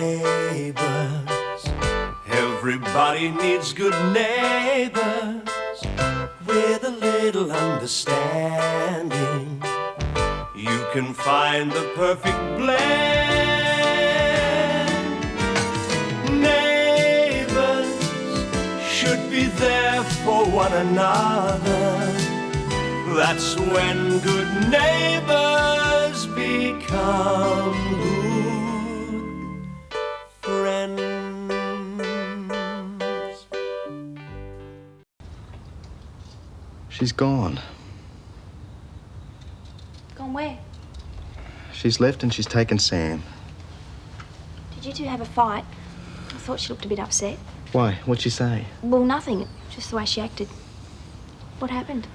Neighbours, everybody needs good neighbours with a little understanding. You can find the perfect blend. Neighbours should be there for one another. That's when good neighbours become good friends. She's gone. Gone where? She's left and she's taken Sam. Did you two have a fight? I thought she looked a bit upset. Why? What'd she say? Well, nothing. Just the way she acted. What happened?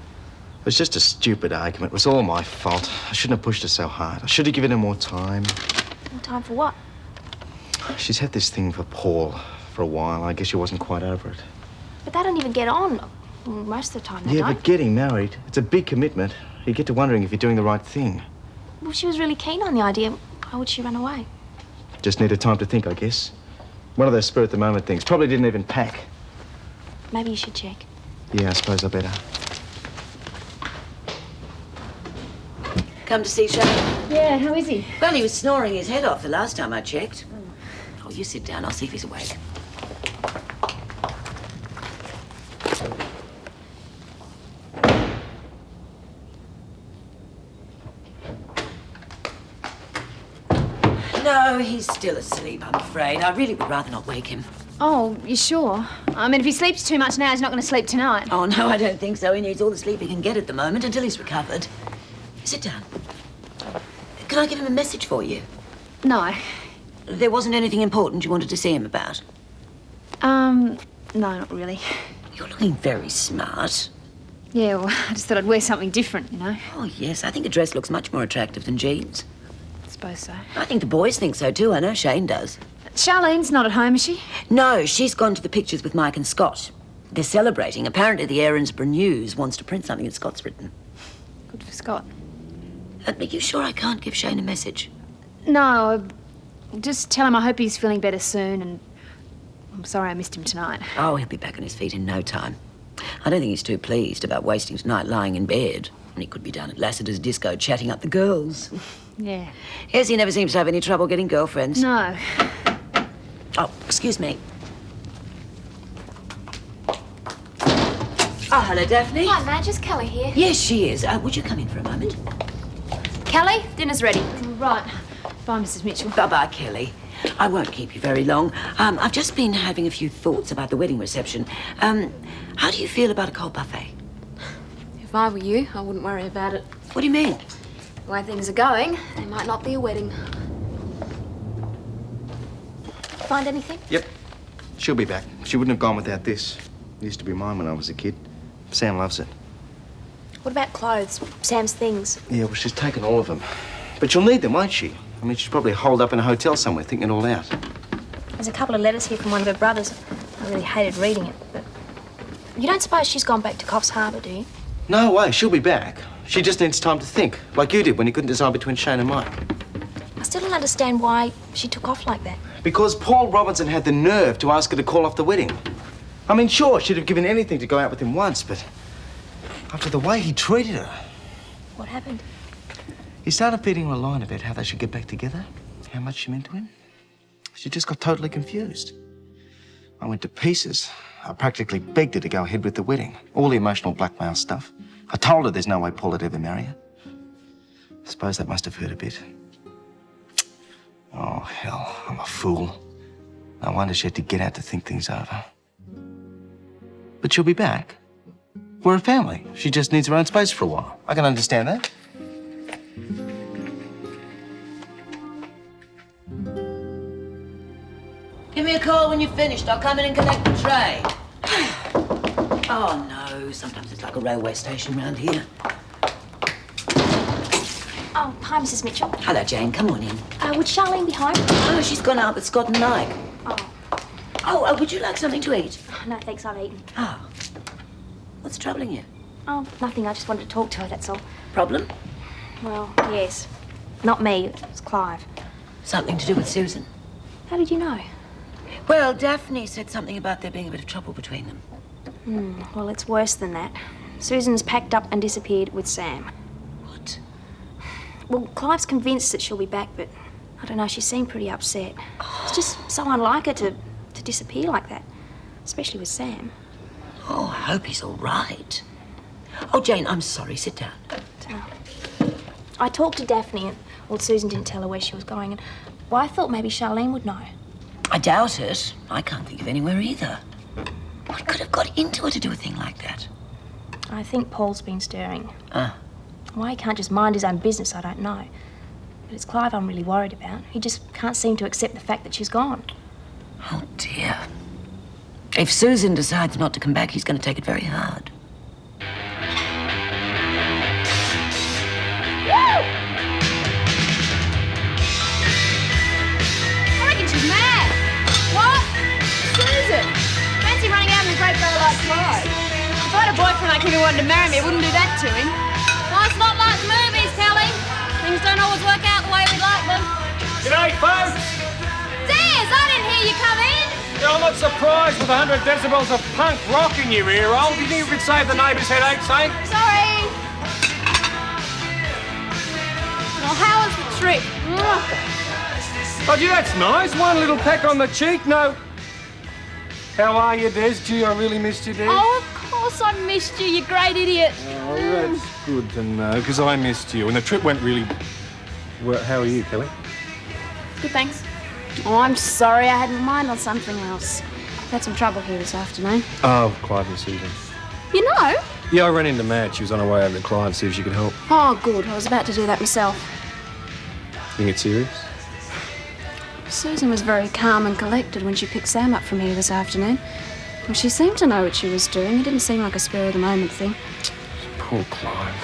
It was just a stupid argument. It was all my fault. I shouldn't have pushed her so hard. I should have given her more time. More time for what? She's had this thing for Paul for a while. I guess she wasn't quite over it. But they don't even get on most of the time. Yeah, but getting married, it's a big commitment. You get to wondering if you're doing the right thing. Well, she was really keen on the idea. Why would she run away? Just needed time to think, I guess. One of those spur-of-the-moment things. Probably didn't even pack. Maybe you should check. Yeah, I suppose I better. Come to see Sherwin? Yeah, how is he? Well, he was snoring his head off the last time I checked. Oh, you sit down. I'll see if he's awake. No, he's still asleep, I'm afraid. I really would rather not wake him. Oh, you sure? I mean, if he sleeps too much now, he's not going to sleep tonight. Oh, no, I don't think so. He needs all the sleep he can get at the moment until he's recovered. Sit down. Can I give him a message for you? No. There wasn't anything important you wanted to see him about? No, not really. You're looking very smart. Yeah, well, I just thought I'd wear something different, you know? Oh, yes, I think a dress looks much more attractive than jeans. I suppose so. I think the boys think so, too. I know Shane does. Charlene's not at home, is she? No, she's gone to the pictures with Mike and Scott. They're celebrating. Apparently the Erinsborough News wants to print something that Scott's written. Good for Scott. Are you sure I can't give Shane a message? No, just tell him I hope he's feeling better soon, and I'm sorry I missed him tonight. Oh, he'll be back on his feet in no time. I don't think he's too pleased about wasting tonight lying in bed. And he could be down at Lassiter's disco chatting up the girls. Yeah. Yes, he never seems to have any trouble getting girlfriends. No. Oh, excuse me. Oh, hello, Daphne. Hi, Madge. Is Kelly here? Yes, she is. Would you come in for a moment? Kelly, dinner's ready. Right. Bye, Mrs. Mitchell. Bye-bye, Kelly. I won't keep you very long. I've just been having a few thoughts about the wedding reception. How do you feel about a cold buffet? If I were you, I wouldn't worry about it. What do you mean? The way things are going, there might not be a wedding. Find anything? Yep. She'll be back. She wouldn't have gone without this. It used to be mine when I was a kid. Sam loves it. What about clothes? Sam's things? Yeah, well, she's taken all of them. But she'll need them, won't she? I mean, she's probably holed up in a hotel somewhere thinking it all out. There's a couple of letters here from one of her brothers. I really hated reading it, but... You don't suppose she's gone back to Coffs Harbour, do you? No way, she'll be back. She just needs time to think, like you did when you couldn't decide between Shane and Mike. I still don't understand why she took off like that. Because Paul Robinson had the nerve to ask her to call off the wedding. I mean, sure, she'd have given anything to go out with him once, but after the way he treated her... What happened? He started feeding her a line about how they should get back together, how much she meant to him. She just got totally confused. I went to pieces. I practically begged her to go ahead with the wedding. All the emotional blackmail stuff. I told her there's no way Paul would ever marry her. I suppose that must have hurt a bit. Oh, hell, I'm a fool. No wonder she had to get out to think things over. But she'll be back. We're a family. She just needs her own space for a while. I can understand that. Give me a call when you're finished. I'll come in and collect the tray. Oh, no. Sometimes it's like a railway station round here. Oh, hi, Mrs. Mitchell. Hello, Jane. Come on in. Would Charlene be home? Oh, she's gone out with Scott and Mike. Oh. Oh, would you like something to eat? No, thanks, I've eaten. Oh. What's troubling you? Oh, nothing. I just wanted to talk to her, that's all. Problem? Well, yes. Not me. It's Clive. Something to do with Susan? How did you know? Well, Daphne said something about there being a bit of trouble between them. Well, it's worse than that. Susan's packed up and disappeared with Sam. What? Well, Clive's convinced that she'll be back, but I don't know, she seemed pretty upset. It's just so unlike her to disappear like that, especially with Sam. Oh, I hope he's all right. Oh, Jane, I'm sorry. Sit down. I talked to Daphne, and well, Susan didn't tell her where she was going, and well, I thought maybe Charlene would know. I doubt it. I can't think of anywhere either. What could have got into her to do a thing like that? I think Paul's been stirring. Ah. Why he can't just mind his own business, I don't know. But it's Clive I'm really worried about. He just can't seem to accept the fact that she's gone. Oh, dear. If Susan decides not to come back, he's going to take it very hard. I reckon she's mad. What? Susan? Fancy running out in a great fellow like Clive. If I had a boyfriend like him who wanted to marry me, I wouldn't do that to him. Life's not like movies, Kelly. Things don't always work out the way we'd like them. G'day, folks! Des, I didn't hear you come in. Yeah, I'm not surprised with 100 decibels of punk rock in your ear hole. Do you think you could save the neighbours' headaches, eh? Sorry. Well, how was the trip? Oh, gee, that's nice. One little peck on the cheek. No. How are you, Des? Gee, I really missed you, Des. Oh, of course I missed you, you great idiot. Oh, that's good to know, because I missed you. And the trip went really... Well, how are you, Kelly? Good, thanks. Oh, I'm sorry, I had my mind on something else. I've had some trouble here this afternoon. Oh, Clive and Susan. You know? Yeah, I ran into Mad. She was on her way over to Clive to see if she could help. Oh, good. I was about to do that myself. Think it's serious? Susan was very calm and collected when she picked Sam up from here this afternoon. Well, she seemed to know what she was doing. It didn't seem like a spur-of-the-moment thing. Poor Clive.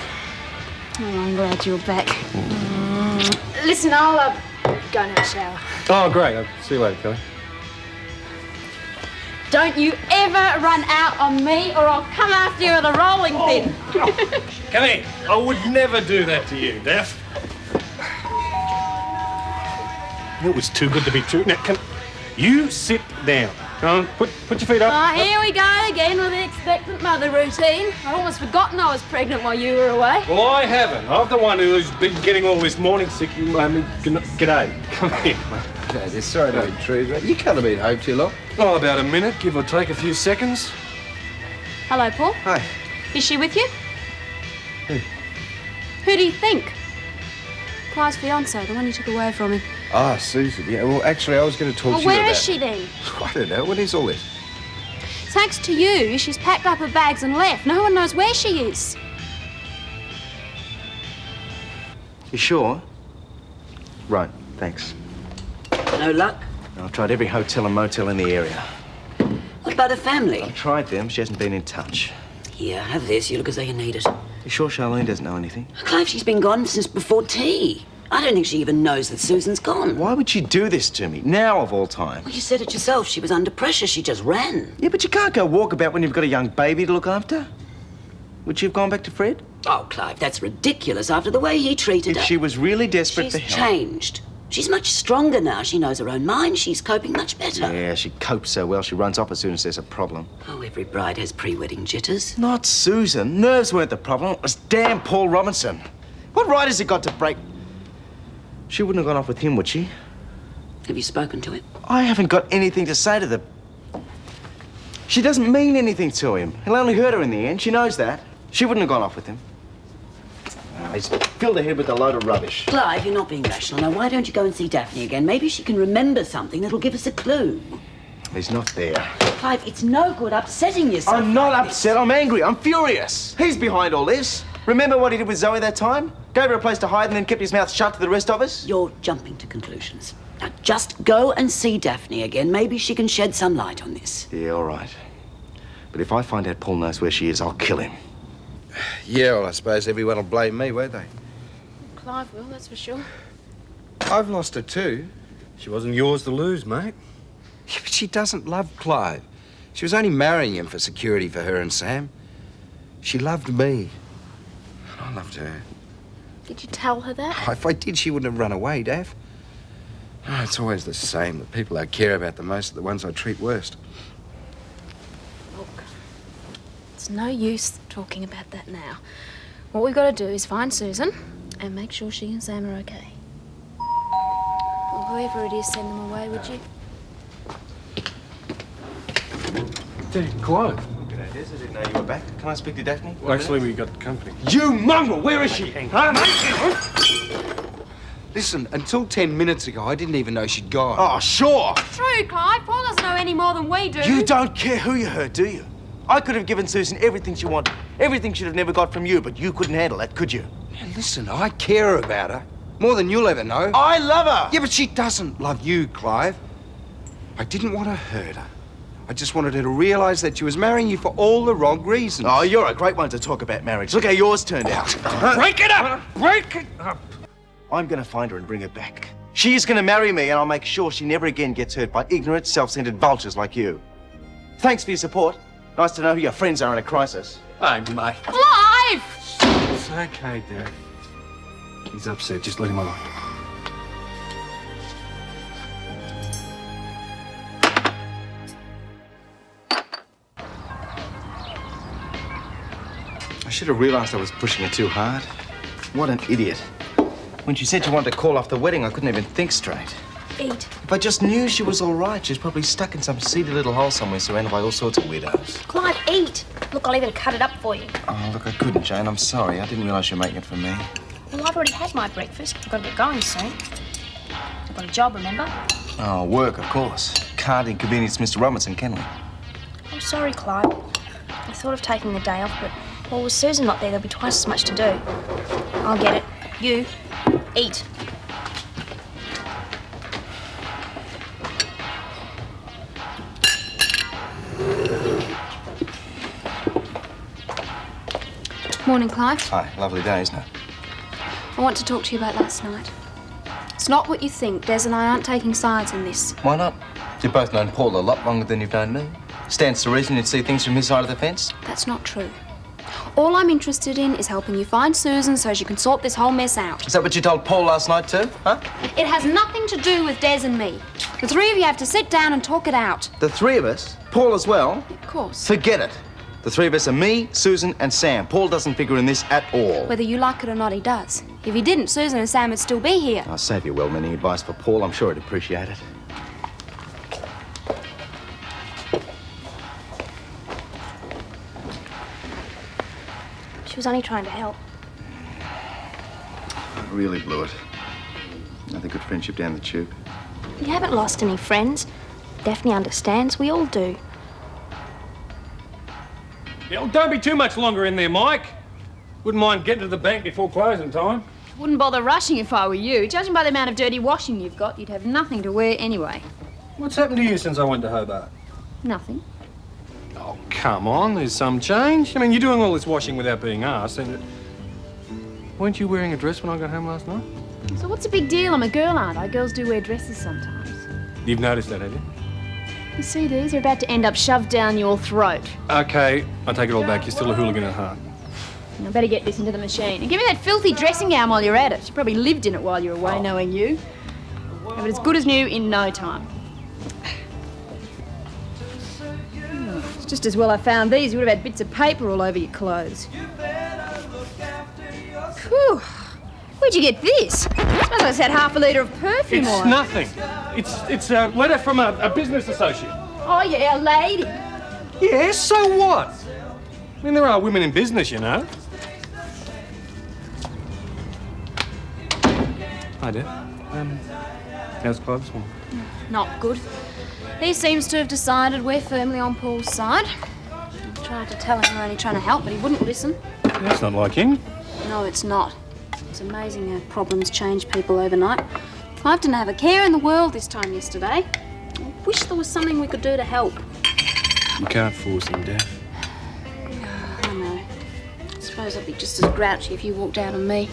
Oh, I'm glad you're back. Listen, I'll go and have a shower. Oh, great. I'll see you later, Kelly. Don't you ever run out on me or I'll come after you with a rolling pin. Come here. I would never do that to you, Daph. It was too good to be true. Now, you sit down. Come on, put your feet up. Oh, here we go again with the expectant mother routine. I'd almost forgotten I was pregnant while you were away. Well, I haven't. I'm the one who's been getting all this morning sick. G'day. Come here. Okay, sorry to intrude, mate. You can't have been home too long. Oh, about a minute, give or take a few seconds. Hello, Paul. Hi. Is she with you? Who? Who do you think? Clive's fiancée, the one you took away from him. Ah, Susan. Yeah, well, actually, I was going to talk to Well, you where about... is she then? I don't know. What is all this? Thanks to you, she's packed up her bags and left. No one knows where she is. You sure? Right, thanks. No luck? I've tried every hotel and motel in the area. What about her family? I've tried them. She hasn't been in touch. Here, have this. You look as though you need it. You sure Charlene doesn't know anything? Clive, she's been gone since before tea. I don't think she even knows that Susan's gone. Why would she do this to me, now of all time? Well, you said it yourself. She was under pressure. She just ran. Yeah, but you can't go walk about when you've got a young baby to look after. Would she have gone back to Fred? Oh, Clive, that's ridiculous after the way he treated her. If she was really desperate She's for help... changed. She's much stronger now. She knows her own mind. She's coping much better. Yeah, she copes so well, she runs off as soon as there's a problem. Oh, every bride has pre-wedding jitters. Not Susan. Nerves weren't the problem. It was damn Paul Robinson. What right has he got to break... She wouldn't have gone off with him, would she? Have you spoken to him? I haven't got anything to say to the... She doesn't mean anything to him. He'll only hurt her in the end. She knows that. She wouldn't have gone off with him. Oh, he's filled her head with a load of rubbish. Clive, you're not being rational. Now, why don't you go and see Daphne again? Maybe she can remember something that'll give us a clue. He's not there. Clive, it's no good upsetting yourself. I'm not like upset. I'm angry. I'm furious. He's behind all this. Remember what he did with Zoe that time? Gave her a place to hide and then kept his mouth shut to the rest of us? You're jumping to conclusions. Now, just go and see Daphne again. Maybe she can shed some light on this. Yeah, all right. But if I find out Paul knows where she is, I'll kill him. Yeah, well, I suppose everyone will blame me, won't they? Clive will, that's for sure. I've lost her too. She wasn't yours to lose, mate. Yeah, but she doesn't love Clive. She was only marrying him for security for her and Sam. She loved me. And I loved her. Did you tell her that? If I did, she wouldn't have run away, Daph. Oh, it's always the same. The people I care about the most are the ones I treat worst. Look, it's no use talking about that now. What we've got to do is find Susan and make sure she and Sam are okay. Well, whoever it is, send them away, would you? Clive. G'day, Des. I didn't know you were back. Can I speak to Daphne? Well, actually, we got company. You mongrel! Where is she? Huh? Listen, until 10 minutes ago, I didn't even know she'd gone. Oh, sure. True, Clive. Paul doesn't know any more than we do. You don't care who you hurt, do you? I could have given Susan everything she wanted, everything she'd have never got from you, but you couldn't handle that, could you? Now, listen, I care about her. More than you'll ever know. I love her! Yeah, but she doesn't love you, Clive. I didn't want to hurt her. I just wanted her to realise that she was marrying you for all the wrong reasons. Oh, you're a great one to talk about marriage. Look how yours turned out. Break it up! Break it up! I'm going to find her and bring her back. She's going to marry me, and I'll make sure she never again gets hurt by ignorant, self-centered vultures like you. Thanks for your support. Nice to know who your friends are in a crisis. Hey, mate. Clive! It's okay, Dad. He's upset. Just let him alone. I should have realised I was pushing her too hard. What an idiot. When she said she wanted to call off the wedding, I couldn't even think straight. Eat. If I just knew she was all right, she's probably stuck in some seedy little hole somewhere surrounded by all sorts of weirdos. Clive, eat. Look, I'll even cut it up for you. Oh, look, I couldn't, Jane. I'm sorry. I didn't realise you were making it for me. Well, I've already had my breakfast. I've got to get going soon. I've got a job, remember? Oh, work, of course. Can't inconvenience Mr. Robinson, can we? I'm sorry, Clive. I thought of taking the day off, but, well, with Susan not there, there'll be twice as much to do. I'll get it. You, eat. Morning, Clive. Hi, lovely day, isn't it? I want to talk to you about last night. It's not what you think. Des and I aren't taking sides in this. Why not? You've both known Paul a lot longer than you've known me. Stands to reason you'd see things from his side of the fence. That's not true. All I'm interested in is helping you find Susan so she can sort this whole mess out. Is that what you told Paul last night too, huh? It has nothing to do with Des and me. The three of you have to sit down and talk it out. The three of us? Paul as well? Of course. Forget it. The three of us are me, Susan and Sam. Paul doesn't figure in this at all. Whether you like it or not, he does. If he didn't, Susan and Sam would still be here. I'll save you well-meaning advice for Paul. I'm sure he'd appreciate it. She was only trying to help. I really blew it. Another good friendship down the tube. You haven't lost any friends. Daphne understands. We all do. Yeah, well, don't be too much longer in there, Mike. Wouldn't mind getting to the bank before closing time. Wouldn't bother rushing if I were you. Judging by the amount of dirty washing you've got, you'd have nothing to wear anyway. What's happened to you since I went to Hobart? Nothing. Oh, come on, there's some change. I mean, you're doing all this washing without being asked, and weren't you wearing a dress when I got home last night? So what's the big deal? I'm a girl, aren't I? Girls do wear dresses sometimes. You've noticed that, have you? You see these? They're about to end up shoved down your throat. Okay, I take it all back. You're still a hooligan at heart. I better get this into the machine. And give me that filthy dressing gown while you're at it. You probably lived in it while you were away, knowing you. Have it as good as new in no time. It's just as well I found these. You would have had bits of paper all over your clothes. Whew. Where'd you get this? Smells like it's had half a litre of perfume It's on it. nothing. It's a letter from a business associate. Oh, yeah, a lady. Yeah, so what? I mean, there are women in business, you know. Hi, Dad. How's Clive this morning? Not good. He seems to have decided we're firmly on Paul's side. I tried to tell him we're only trying to help, but he wouldn't listen. That's not like him. No, it's not. It's amazing how problems change people overnight. Clive didn't have a care in the world this time yesterday. I wish there was something we could do to help. You can't force him, Dad. I know. I suppose I'd be just as grouchy if you walked out on me.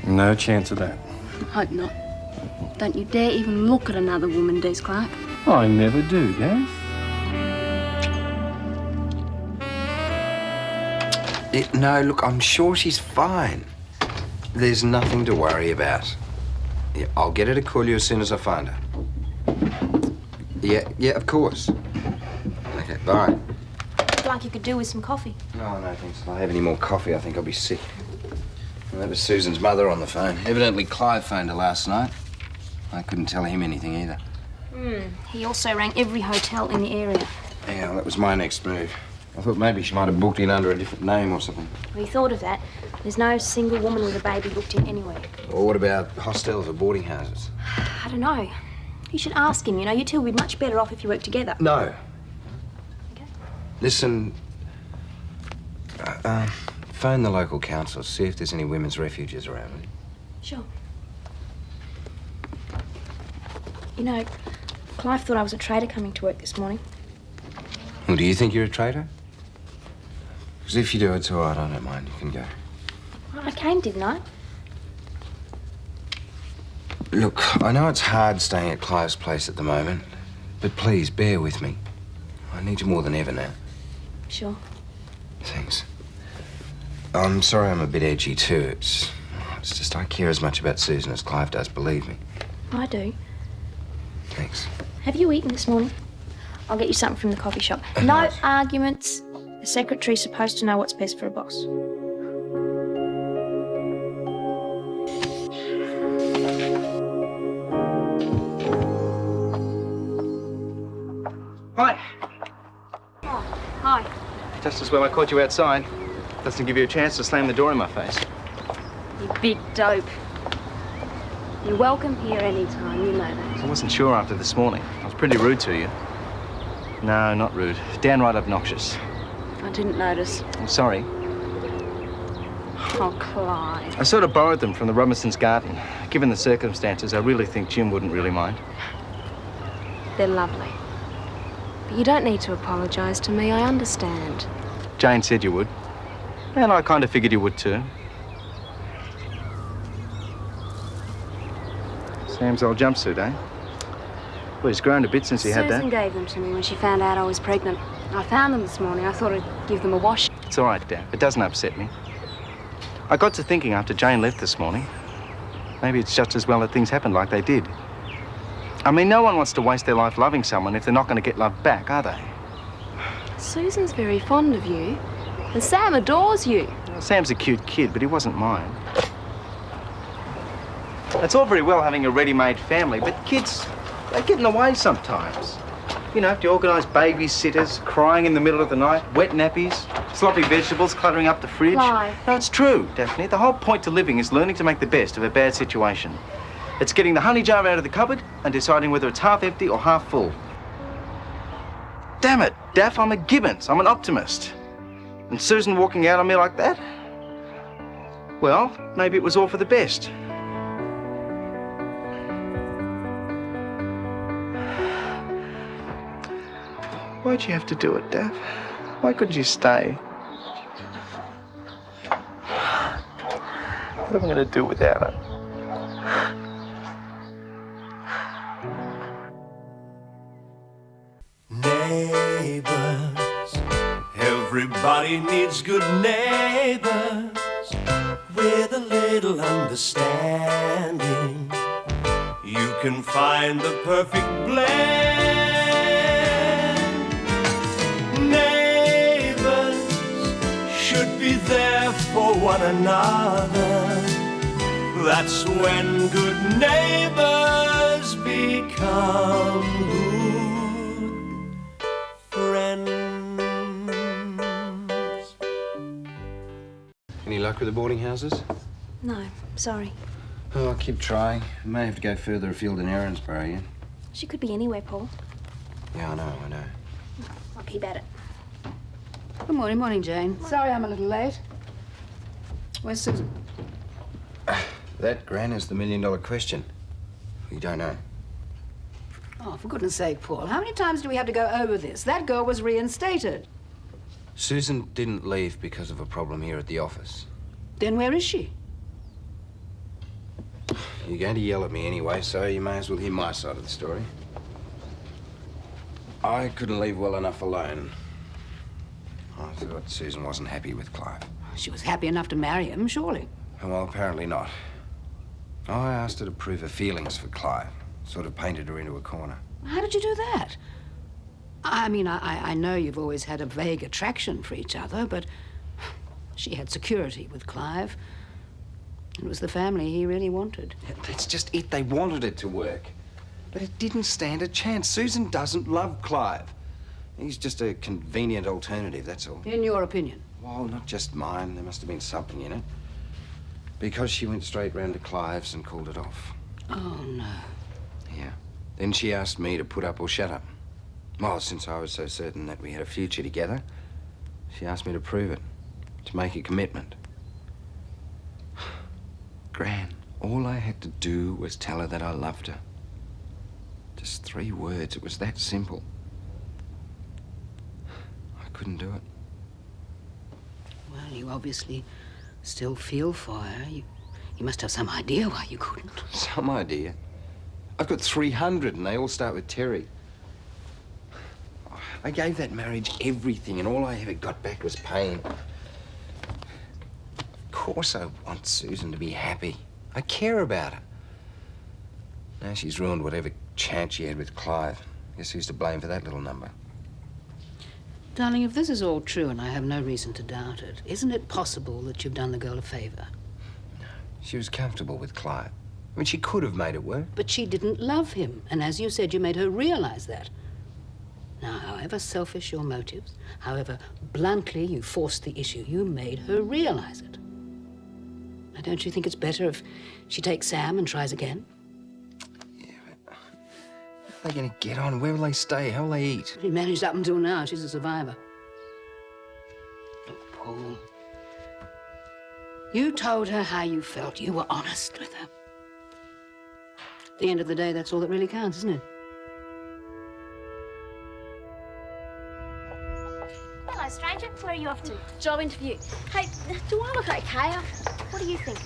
No chance of that. I hope not. Don't you dare even look at another woman, Des Clarke. I never do, Dad. No, look, I'm sure she's fine. There's nothing to worry about. Yeah, I'll get her to call you as soon as I find her. Yeah, of course. Okay, bye. Like you could do with some coffee. No, thanks. If I have any more coffee, I think I'll be sick. And that was Susan's mother on the phone. Evidently, Clive phoned her last night. I couldn't tell him anything either. He also rang every hotel in the area. Yeah, well, that was my next move. I thought maybe she might have booked in under a different name or something. We thought of that. There's no single woman with a baby booked in anywhere. Or what about hostels or boarding houses? I don't know. You should ask him, you know. You two would be much better off if you worked together. No. Okay. Listen, phone the local council, see if there's any women's refuges around. Sure. You know, Clive thought I was a traitor coming to work this morning. Well, do you think you're a traitor? Because if you do, it's all right. I don't mind. You can go. Well, I came, didn't I? Look, I know it's hard staying at Clive's place at the moment, but please, bear with me. I need you more than ever now. Sure. Thanks. I'm sorry I'm a bit edgy, too. It's just I care as much about Susan as Clive does, believe me. I do. Thanks. Have you eaten this morning? I'll get you something from the coffee shop. No arguments. The secretary's supposed to know what's best for a boss. Hi. Oh, hi. Just as well I caught you outside. Doesn't give you a chance to slam the door in my face. You big dope. You're welcome here anytime, you know that. I wasn't sure after this morning. I was pretty rude to you. No, not rude. Downright obnoxious. I didn't notice. I'm sorry. Oh, Clive. I sort of borrowed them from the Robinsons' garden. Given the circumstances, I really think Jim wouldn't really mind. They're lovely. But you don't need to apologise to me, I understand. Jane said you would. And I kind of figured you would too. Sam's old jumpsuit, eh? Well, he's grown a bit since he had that. Susan gave them to me when she found out I was pregnant. I found them this morning. I thought I'd give them a wash. It's all right, Dad. It doesn't upset me. I got to thinking after Jane left this morning, maybe it's just as well that things happened like they did. I mean, no one wants to waste their life loving someone if they're not going to get love back, are they? Susan's very fond of you. And Sam adores you. Well, Sam's a cute kid, but he wasn't mine. It's all very well having a ready-made family, but kids, they get in the way sometimes. You know, have to organise babysitters, crying in the middle of the night, wet nappies, sloppy vegetables cluttering up the fridge. Clive. No, it's true, Daphne. The whole point to living is learning to make the best of a bad situation. It's getting the honey jar out of the cupboard and deciding whether it's half empty or half full. Damn it, Daff, I'm a Gibbons. I'm an optimist. And Susan walking out on me like that? Well, maybe it was all for the best. Why'd you have to do it, Daff? Why couldn't you stay? What am I going to do without her? Neighbours, everybody needs good neighbours with a little understanding. You can find the perfect blend. Neighbours should be there for one another. That's when good neighbours become good friends. Any luck with the boarding houses? No, sorry. Oh, I'll keep trying. I may have to go further afield in Erinsborough, yeah? She could be anywhere, Paul. Yeah, I know. I'll keep at it. Good morning, morning, Jane. Sorry I'm a little late. Where's Susan? That, Gran, is the million-dollar question. We don't know. Oh, for goodness sake, Paul, how many times do we have to go over this? That girl was reinstated. Susan didn't leave because of a problem here at the office. Then where is she? You're going to yell at me anyway, so you may as well hear my side of the story. I couldn't leave well enough alone. I thought Susan wasn't happy with Clive. She was happy enough to marry him, surely. Well, apparently not. I asked her to prove her feelings for Clive. Sort of painted her into a corner. How did you do that? I mean, I know you've always had a vague attraction for each other, but she had security with Clive. It was the family he really wanted. That's just it. They wanted it to work. But it didn't stand a chance. Susan doesn't love Clive. He's just a convenient alternative, that's all. In your opinion? Well, not just mine. There must have been something in it. Because she went straight round to Clive's and called it off. Oh, no. Yeah. Then she asked me to put up or shut up. Well, since I was so certain that we had a future together, she asked me to prove it, to make a commitment. Gran, all I had to do was tell her that I loved her. Just 3 words. It was that simple. I couldn't do it. Well, you obviously still feel for her. You must have some idea why you couldn't. Some idea? I've got 300 and they all start with Terry. I gave that marriage everything and all I ever got back was pain. Of course I want Susan to be happy. I care about her. Now she's ruined whatever chance she had with Clive. Guess who's to blame for that little number? Darling, if this is all true, and I have no reason to doubt it, isn't it possible that you've done the girl a favor? No. She was comfortable with Clive. I mean, she could have made it work. But she didn't love him, and as you said, you made her realize that. Now, however selfish your motives, however bluntly you forced the issue, you made her realize it. Now, don't you think it's better if she takes Sam and tries again? Yeah, but how are they going to get on? Where will they stay? How will they eat? She managed up until now. She's a survivor. Look, Paul, you told her how you felt. You were honest with her. At the end of the day, that's all that really counts, isn't it? Hello, stranger. Where are you off to? Job interview. Hey, do I look okay? What do you think?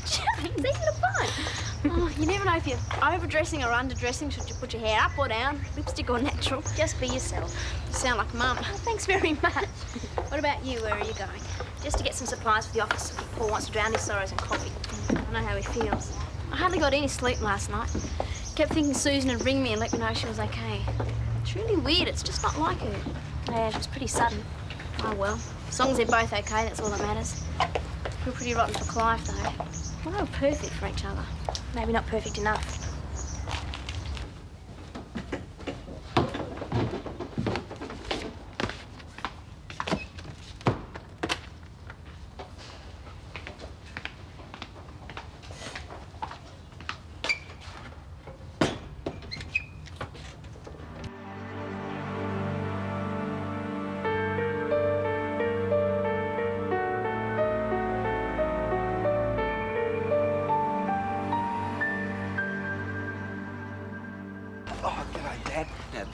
It's easy to find. Oh, you never know if you're overdressing or underdressing. Should you put your hair up or down? Lipstick or natural? Just be yourself. You sound like Mum. Oh, thanks very much. What about you? Where are you going? Just to get some supplies for the office. Paul wants to drown his sorrows in coffee. I know how he feels. I hardly got any sleep last night. Kept thinking Susan would ring me and let me know she was okay. It's really weird. It's just not like her. Yeah, it was pretty sudden. Oh, well. As long as they're both okay, that's all that matters. We're pretty rotten for Clive, though. Well, they were perfect for each other. Maybe not perfect enough.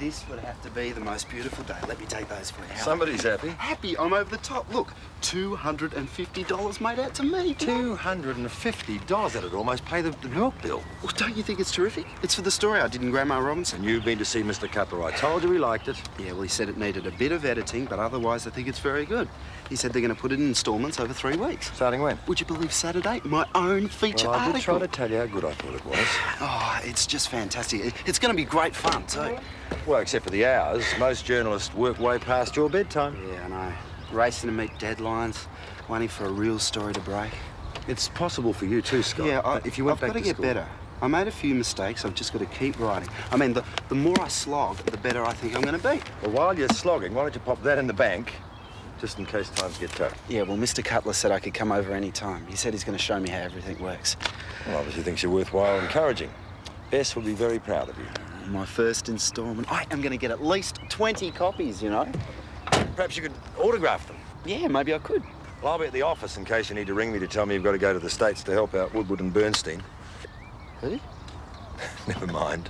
This would have to be the most beautiful day. Let me take those for you. Somebody's happy. Happy? I'm over the top. Look, $250 made out to me. $250? That'd almost pay the milk bill. Well, don't you think it's terrific? It's for the story I did in Grandma Robinson. And you've been to see Mr. Cutler. I told you he liked it. Yeah, well, he said it needed a bit of editing, but otherwise I think it's very good. He said they're going to put it in installments over 3 weeks. Starting when? Would you believe Saturday? My own feature Well, I article. did try to tell you how good I thought it was. Oh, it's just fantastic. It's going to be great fun, too. Well, except for the hours. Most journalists work way past your bedtime. Yeah, I know. Racing to meet deadlines, waiting for a real story to break. It's possible for you too, Scott. Yeah, if you went I've back got to to get school. better. I made a few mistakes. I've just got to keep writing. I mean, the more I slog, the better I think I'm going to be. Well, while you're slogging, why don't you pop that in the bank, just in case times get tough? Yeah, well, Mr. Cutler said I could come over any time. He said he's going to show me how everything works. Well, obviously thinks you're worthwhile encouraging. Bess will be very proud of you. My first instalment. I am going to get at least 20 copies, you know. Perhaps you could autograph them. Yeah, maybe I could. Well, I'll be at the office in case you need to ring me to tell me you've got to go to the States to help out Woodward and Bernstein. Who? Never mind.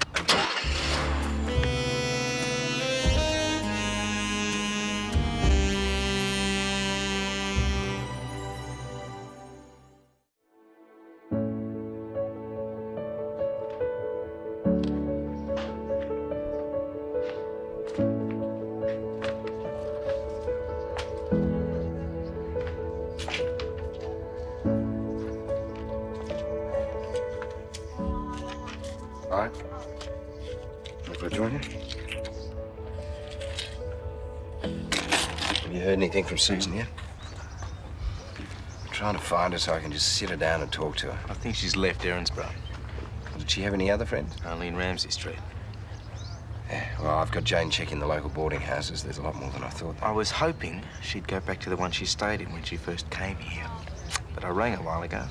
If I join you? Have you heard anything from Susan yet? I'm trying to find her so I can just sit her down and talk to her. I think she's left Erinsborough. Did she have any other friends? Only in Ramsay Street. Yeah, well, I've got Jane checking the local boarding houses. There's a lot more than I thought. I was hoping she'd go back to the one she stayed in when she first came here. But I rang a while ago.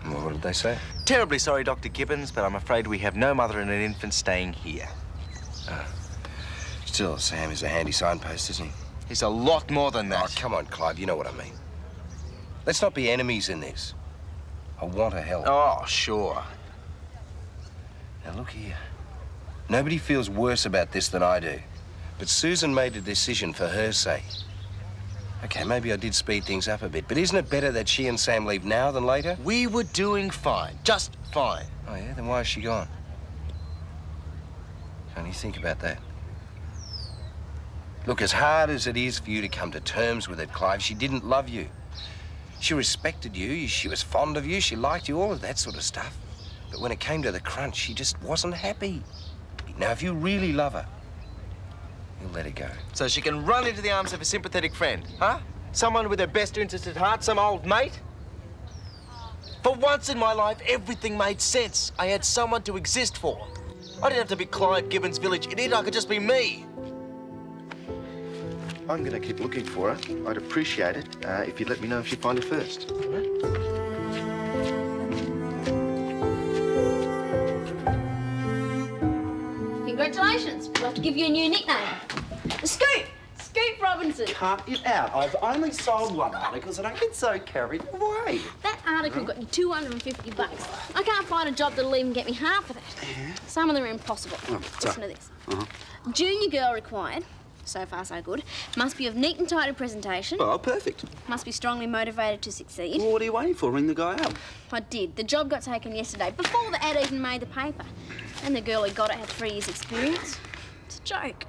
Well, what did they say? Terribly sorry, Dr. Gibbons, but I'm afraid we have no mother and an infant staying here. Still, Sam is a handy signpost, isn't he? He's a lot more than that. Oh, come on, Clive, you know what I mean. Let's not be enemies in this. I want her help. Oh, sure. Now, look here. Nobody feels worse about this than I do. But Susan made a decision for her sake. Okay, maybe I did speed things up a bit, but isn't it better that she and Sam leave now than later? We were doing fine. Just fine. Oh, yeah? Then why is she gone? Can't you think about that? Look, as hard as it is for you to come to terms with it, Clive, she didn't love you. She respected you, she was fond of you, she liked you, all of that sort of stuff. But when it came to the crunch, she just wasn't happy. Now, if you really love her, you'll let her go. So she can run into the arms of a sympathetic friend, huh? Someone with her best interest at heart, some old mate? For once in my life, everything made sense. I had someone to exist for. I didn't have to be Clive Gibbons' village idiot, I could just be me. I'm going to keep looking for her. I'd appreciate it if you'd let me know if you find her first. Congratulations. We'll have to give you a new nickname. Scoop! Scoop Robinson. Cut it out. I've only sold one article, so don't get so carried away. That article got you $250. I can't find a job that'll even get me half of that. Yeah. Some of them are impossible. Oh, Listen to this. Junior girl required. So far, so good. Must be of neat and tidy presentation. Oh, perfect. Must be strongly motivated to succeed. Well, what are you waiting for? Ring the guy up. I did. The job got taken yesterday, before the ad even made the paper. And the girl who got it had 3 years' experience. It's a joke.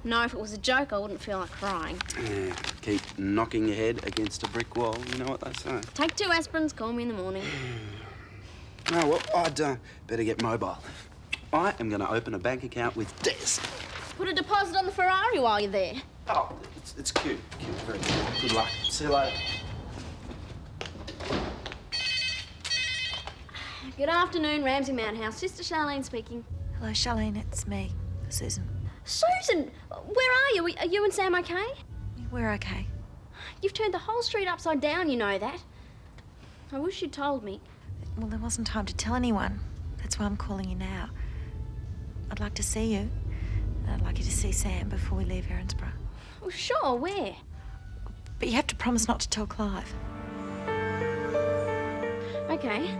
No, if it was a joke, I wouldn't feel like crying. Yeah, keep knocking your head against a brick wall. You know what they say. Take 2 aspirins, call me in the morning. Oh, well, I'd better get mobile. I am going to open a bank account with Des. Put a deposit on the Ferrari while you're there. Oh, it's cute. Cute, very cute. Good luck. See you later. Good afternoon, Ramsay Mount House. Sister Charlene speaking. Hello, Charlene. It's me, Susan. Susan! Where are you? Are you and Sam okay? We're okay. You've turned the whole street upside down, you know that. I wish you'd told me. Well, there wasn't time to tell anyone. That's why I'm calling you now. I'd like to see you. And I'd like you to see Sam before we leave Erinsborough. Well, sure, where? But you have to promise not to tell Clive. Okay.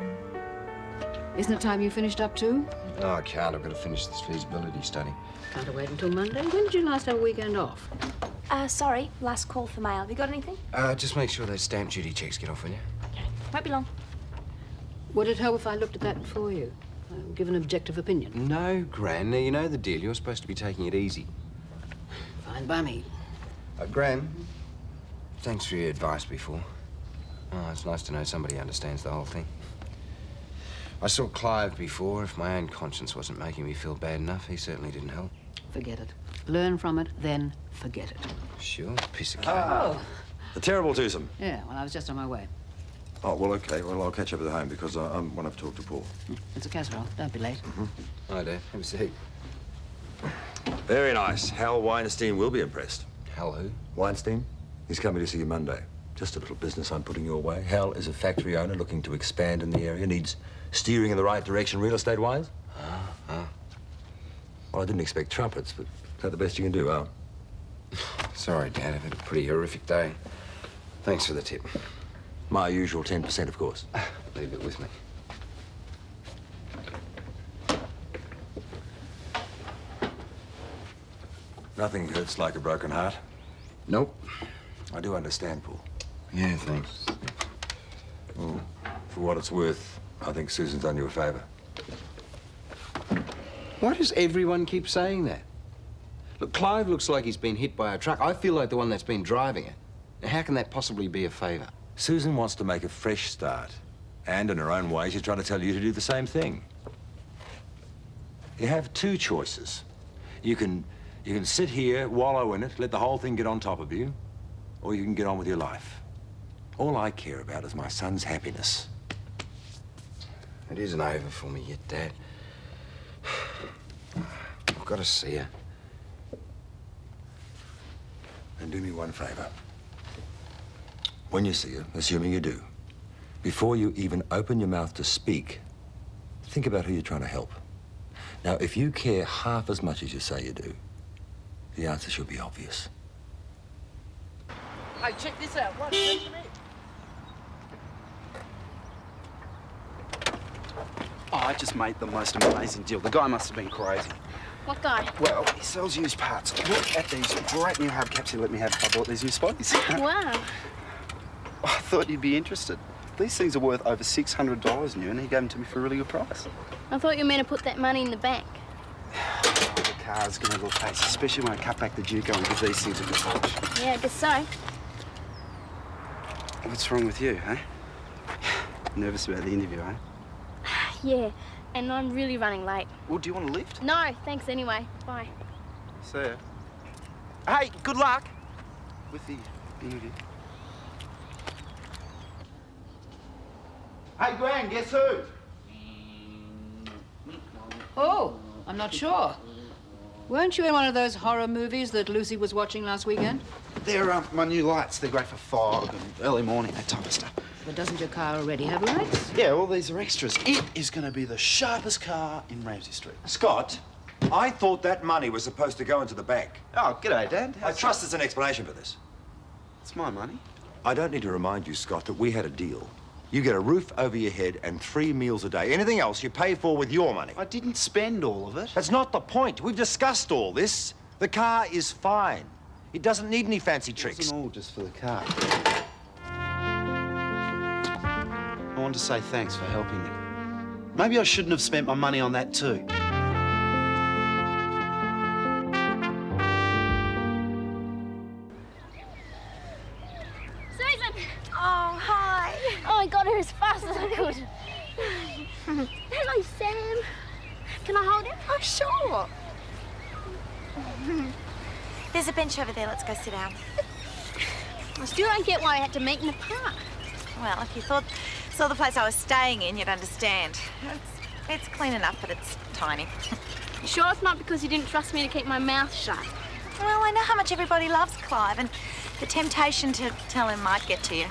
Isn't it time you finished up too? No, I can't. I've got to finish this feasibility study. Can't I wait until Monday? When did you last have a weekend off? Sorry, last call for mail. Have you got anything? Just make sure those stamp duty checks get off, will you? Okay. Won't be long. Would it help if I looked at that for you? Give an objective opinion? No, Gran. Now, you know the deal. You're supposed to be taking it easy. Fine by me. Gran, thanks for your advice before. Oh, it's nice to know somebody understands the whole thing. I saw Clive before. If my own conscience wasn't making me feel bad enough, he certainly didn't help. Forget it. Learn from it, then forget it. Sure, piece of cake. Oh. The terrible twosome. Yeah, well, I was just on my way. Oh, well, okay. Well, I'll catch up at the home because I want to talk to Paul. It's a casserole. Don't be late. Hi, Dad. Have a seat. Very nice. Hal Weinstein will be impressed. Hal who? Weinstein? He's coming to see you Monday. Just a little business I'm putting your way. Hal is a factory owner looking to expand in the area. Needs steering in the right direction real estate-wise. Well, I didn't expect trumpets, but is that the best you can do, huh? Sorry, Dad. I've had a pretty horrific day. Thanks for the tip. My usual 10%, of course. Leave it with me. Nothing hurts like a broken heart. Nope. I do understand, Paul. Yeah, thanks. Well, for what it's worth, I think Susan's done you a favour. Why does everyone keep saying that? Look, Clive looks like he's been hit by a truck. I feel like the one that's been driving it. Now, how can that possibly be a favour? Susan wants to make a fresh start. And in her own way, she's trying to tell you to do the same thing. You have two choices. You can sit here, wallow in it, let the whole thing get on top of you, or you can get on with your life. All I care about is my son's happiness. It isn't over for me yet, Dad. I've got to see her. And do me one favor. When you see her, assuming you do, before you even open your mouth to speak, think about who you're trying to help. Now, if you care half as much as you say you do, the answer should be obvious. Hey, check this out. What? Oh, I just made the most amazing deal. The guy must have been crazy. What guy? Well, he sells used parts. Look at these great new hubcaps he let me have. I bought these new spotties. Wow. I thought you'd be interested. These things are worth over $600 new, and he gave them to me for a really good price. I thought you were meant to put that money in the bank. The car's gonna have a little taste, especially when I cut back the Duco and give these things a good polish. Yeah, I guess so. What's wrong with you, eh? Nervous about the interview, eh? Yeah, and I'm really running late. Well, do you want a lift? No, thanks anyway. Bye. See ya. Hey, good luck with the interview. Hey, Gran, guess who? Oh, I'm not sure. Weren't you in one of those horror movies that Lucy was watching last weekend? They're my new lights. They're great for fog and early morning, that type of stuff. But doesn't your car already have lights? Yeah, all these are extras. It is going to be the sharpest car in Ramsay Street. Scott, I thought that money was supposed to go into the bank. Oh, g'day, Dad. I trust there's an explanation for this. It's my money. I don't need to remind you, Scott, that we had a deal. You get a roof over your head and 3 meals a day. Anything else you pay for with your money. I didn't spend all of it. That's not the point. We've discussed all this. The car is fine. It doesn't need any fancy tricks. It wasn't all just for the car. I want to say thanks for helping me. Maybe I shouldn't have spent my money on that too. Susan! Oh, hi. Oh, I got her as fast as I could. Hello, Sam. Can I hold him? Oh, sure. There's a bench over there. Let's go sit down. I still don't get why I had to meet in the park. Well, if you saw the place I was staying in, you'd understand. It's clean enough, but it's tiny. You sure it's not because you didn't trust me to keep my mouth shut? Well, I know how much everybody loves Clive, and the temptation to tell him might get to you.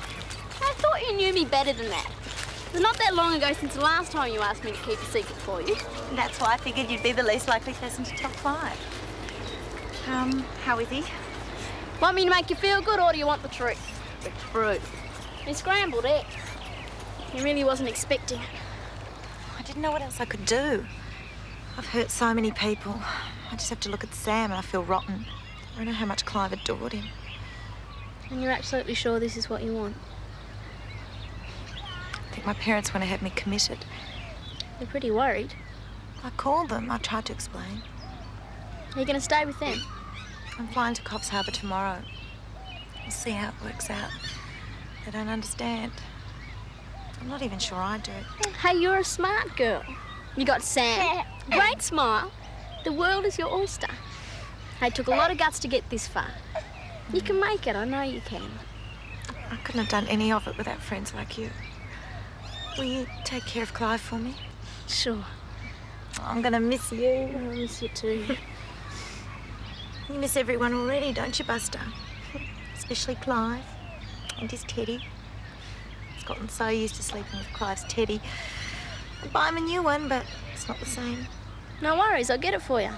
I thought you knew me better than that. It was not that long ago since the last time you asked me to keep a secret for you. That's why I figured you'd be the least likely person to tell Clive. How is he? Want me to make you feel good, or do you want the truth? The truth. He scrambled eggs. He really wasn't expecting it. I didn't know what else I could do. I've hurt so many people. I just have to look at Sam and I feel rotten. I don't know how much Clive adored him. And you're absolutely sure this is what you want? I think my parents want to have me committed. They're pretty worried. I called them. I tried to explain. Are you going to stay with them? I'm flying to Coffs Harbour tomorrow. We'll see how it works out. They don't understand. I'm not even sure I do. Hey, you're a smart girl. You got Sam. Great smile. The world is your oyster. Hey, it took a lot of guts to get this far. You can make it. I know you can. I couldn't have done any of it without friends like you. Will you take care of Clive for me? Sure. I'm going to miss you. I miss you too. You miss everyone already, don't you, Buster? Especially Clive and his teddy. He's gotten so used to sleeping with Clive's teddy. I'd buy him a new one, but it's not the same. No worries, I'll get it for you.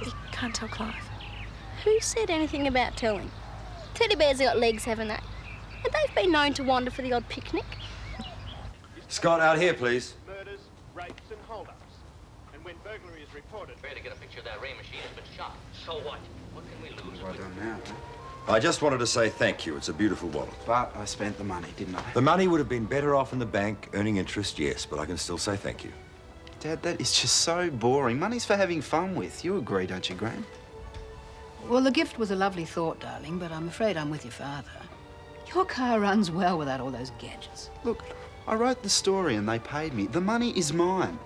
You can't tell Clive. Who said anything about telling? Teddy bears have got legs, haven't they? And they've been known to wander for the odd picnic. Scott, out here, please. Murders, rapes and hold-ups. And when burglary is reported... Fair to get a picture of that ray machine has been shot. So what? What can we lose? What do I do now? I just wanted to say thank you. It's a beautiful wallet. But I spent the money, didn't I? The money would have been better off in the bank, earning interest, yes, but I can still say thank you. Dad, that is just so boring. Money's for having fun with. You agree, don't you, Gran? Well, the gift was a lovely thought, darling, but I'm afraid I'm with your father. Your car runs well without all those gadgets. Look, I wrote the story and they paid me. The money is mine.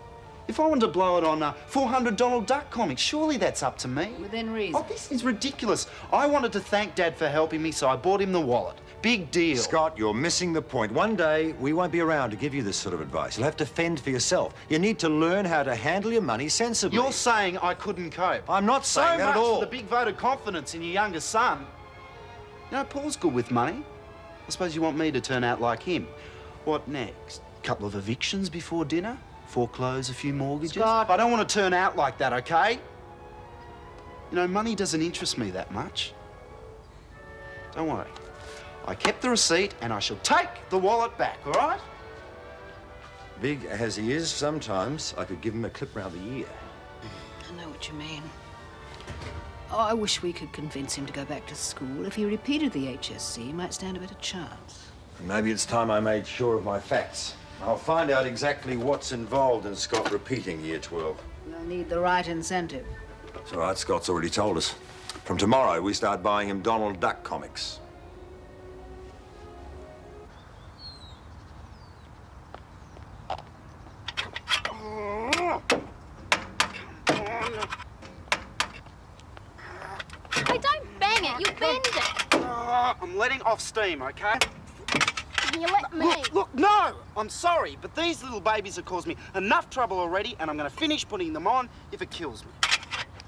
If I wanted to blow it on $400 Donald Duck comics, surely that's up to me. Within reason. Oh, this is ridiculous. I wanted to thank Dad for helping me, so I bought him the wallet. Big deal. Scott, you're missing the point. One day, we won't be around to give you this sort of advice. You'll have to fend for yourself. You need to learn how to handle your money sensibly. You're saying I couldn't cope. I'm not saying that at all. So much for the big vote of confidence in your younger son. You know, Paul's good with money. I suppose you want me to turn out like him. What next? Couple of evictions before dinner? Foreclose a few mortgages? Scott. I don't want to turn out like that, okay? You know, money doesn't interest me that much. Don't worry. I kept the receipt and I shall take the wallet back, all right? Big as he is, sometimes I could give him a clip round the ear. I know what you mean. Oh, I wish we could convince him to go back to school. If he repeated the HSC, he might stand a better chance. Maybe it's time I made sure of my facts. I'll find out exactly what's involved in Scott repeating Year 12. You'll need the right incentive. It's all right, Scott's already told us. From tomorrow, we start buying him Donald Duck comics. Hey, don't bang it. You'll bend it. I'm letting off steam, okay? You let me. Look, no! I'm sorry, but these little babies have caused me enough trouble already, and I'm going to finish putting them on if it kills me.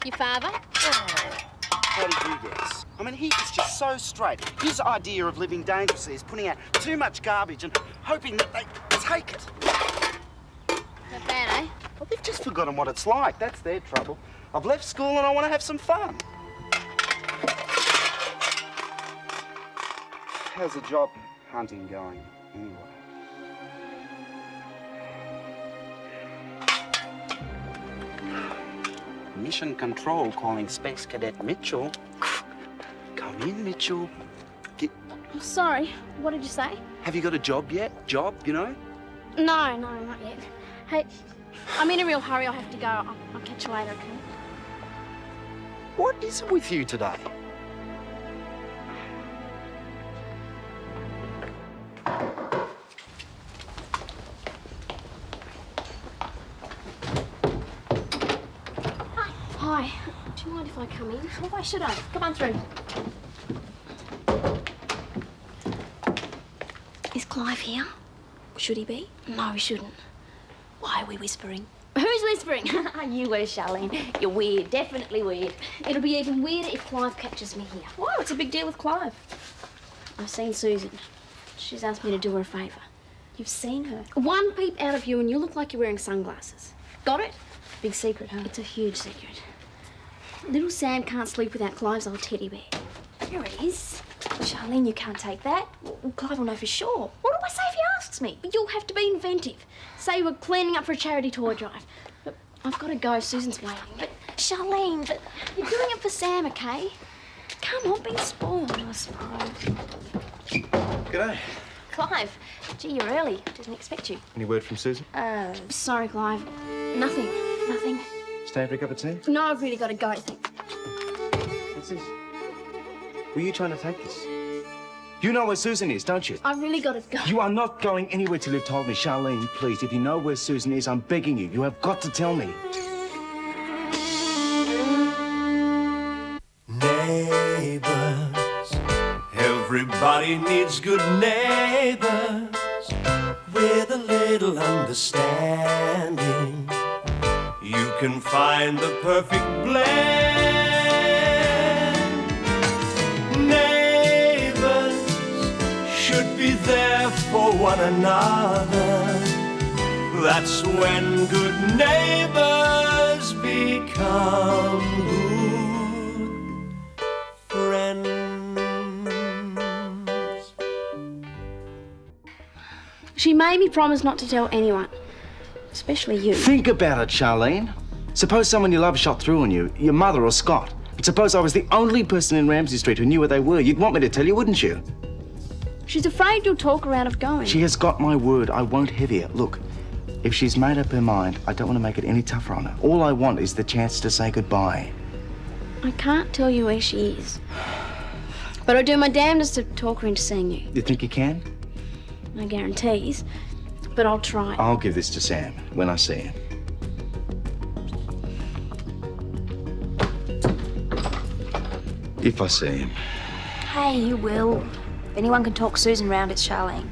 Your father? How did you guess? I mean, he is just so straight. His idea of living dangerously is putting out too much garbage and hoping that they take it. Not bad, eh? Well, they've just forgotten what it's like. That's their trouble. I've left school and I want to have some fun. How's the job hunting going, anyway? Mission Control calling Space Cadet Mitchell. Come in, Mitchell. Oh, sorry. What did you say? Have you got a job yet? Job, you know? No, not yet. Hey, I'm in a real hurry. I'll have to go. I'll catch you later, okay? What is it with you today? Hi. Do you mind if I come in? Well, why should I? Come on through. Is Clive here? Should he be? No, he shouldn't. Why are we whispering? Who's whispering? You were, Charlene. You're weird. Definitely weird. It'll be even weirder if Clive catches me here. Why? What's the big deal with Clive? I've seen Susan. She's asked me to do her a favour. You've seen her? One peep out of you and you look like you're wearing sunglasses. Got it? Big secret, huh? It's a huge secret. Little Sam can't sleep without Clive's old teddy bear. Here it is. Charlene, you can't take that. Well, Clive will know for sure. What do I say if he asks me? But you'll have to be inventive. Say we're cleaning up for a charity toy drive. But I've got to go. Susan's waiting. But Charlene, but you're doing it for Sam, okay? Come on, be spoiled, I suppose. G'day. Clive, gee, you're early. Didn't expect you. Any word from Susan? Sorry, Clive. Nothing. Stay for a cup of tea? No, I've really got to go. What's this? Were you trying to take this? You know where Susan is, don't you? I've really got to go. You are not going anywhere till you've told me. Charlene, please, if you know where Susan is, I'm begging you. You have got to tell me. Neighbours, everybody needs good neighbours with a little understanding. You can find the perfect blend. Neighbours should be there for one another. That's when good neighbours become good friends. She made me promise not to tell anyone, especially you. Think about it, Charlene. Suppose someone you love shot through on you, your mother or Scott. And suppose I was the only person in Ramsay Street who knew where they were. You'd want me to tell you, wouldn't you? She's afraid you'll talk her out of going. She has got my word. I won't heavy her. Look, if she's made up her mind, I don't want to make it any tougher on her. All I want is the chance to say goodbye. I can't tell you where she is. But I'll do my damnedest to talk her into seeing you. You think you can? No guarantees, but I'll try. I'll give this to Sam when I see him. If I see him. Hey, you will. If anyone can talk Susan round, it's Charlene.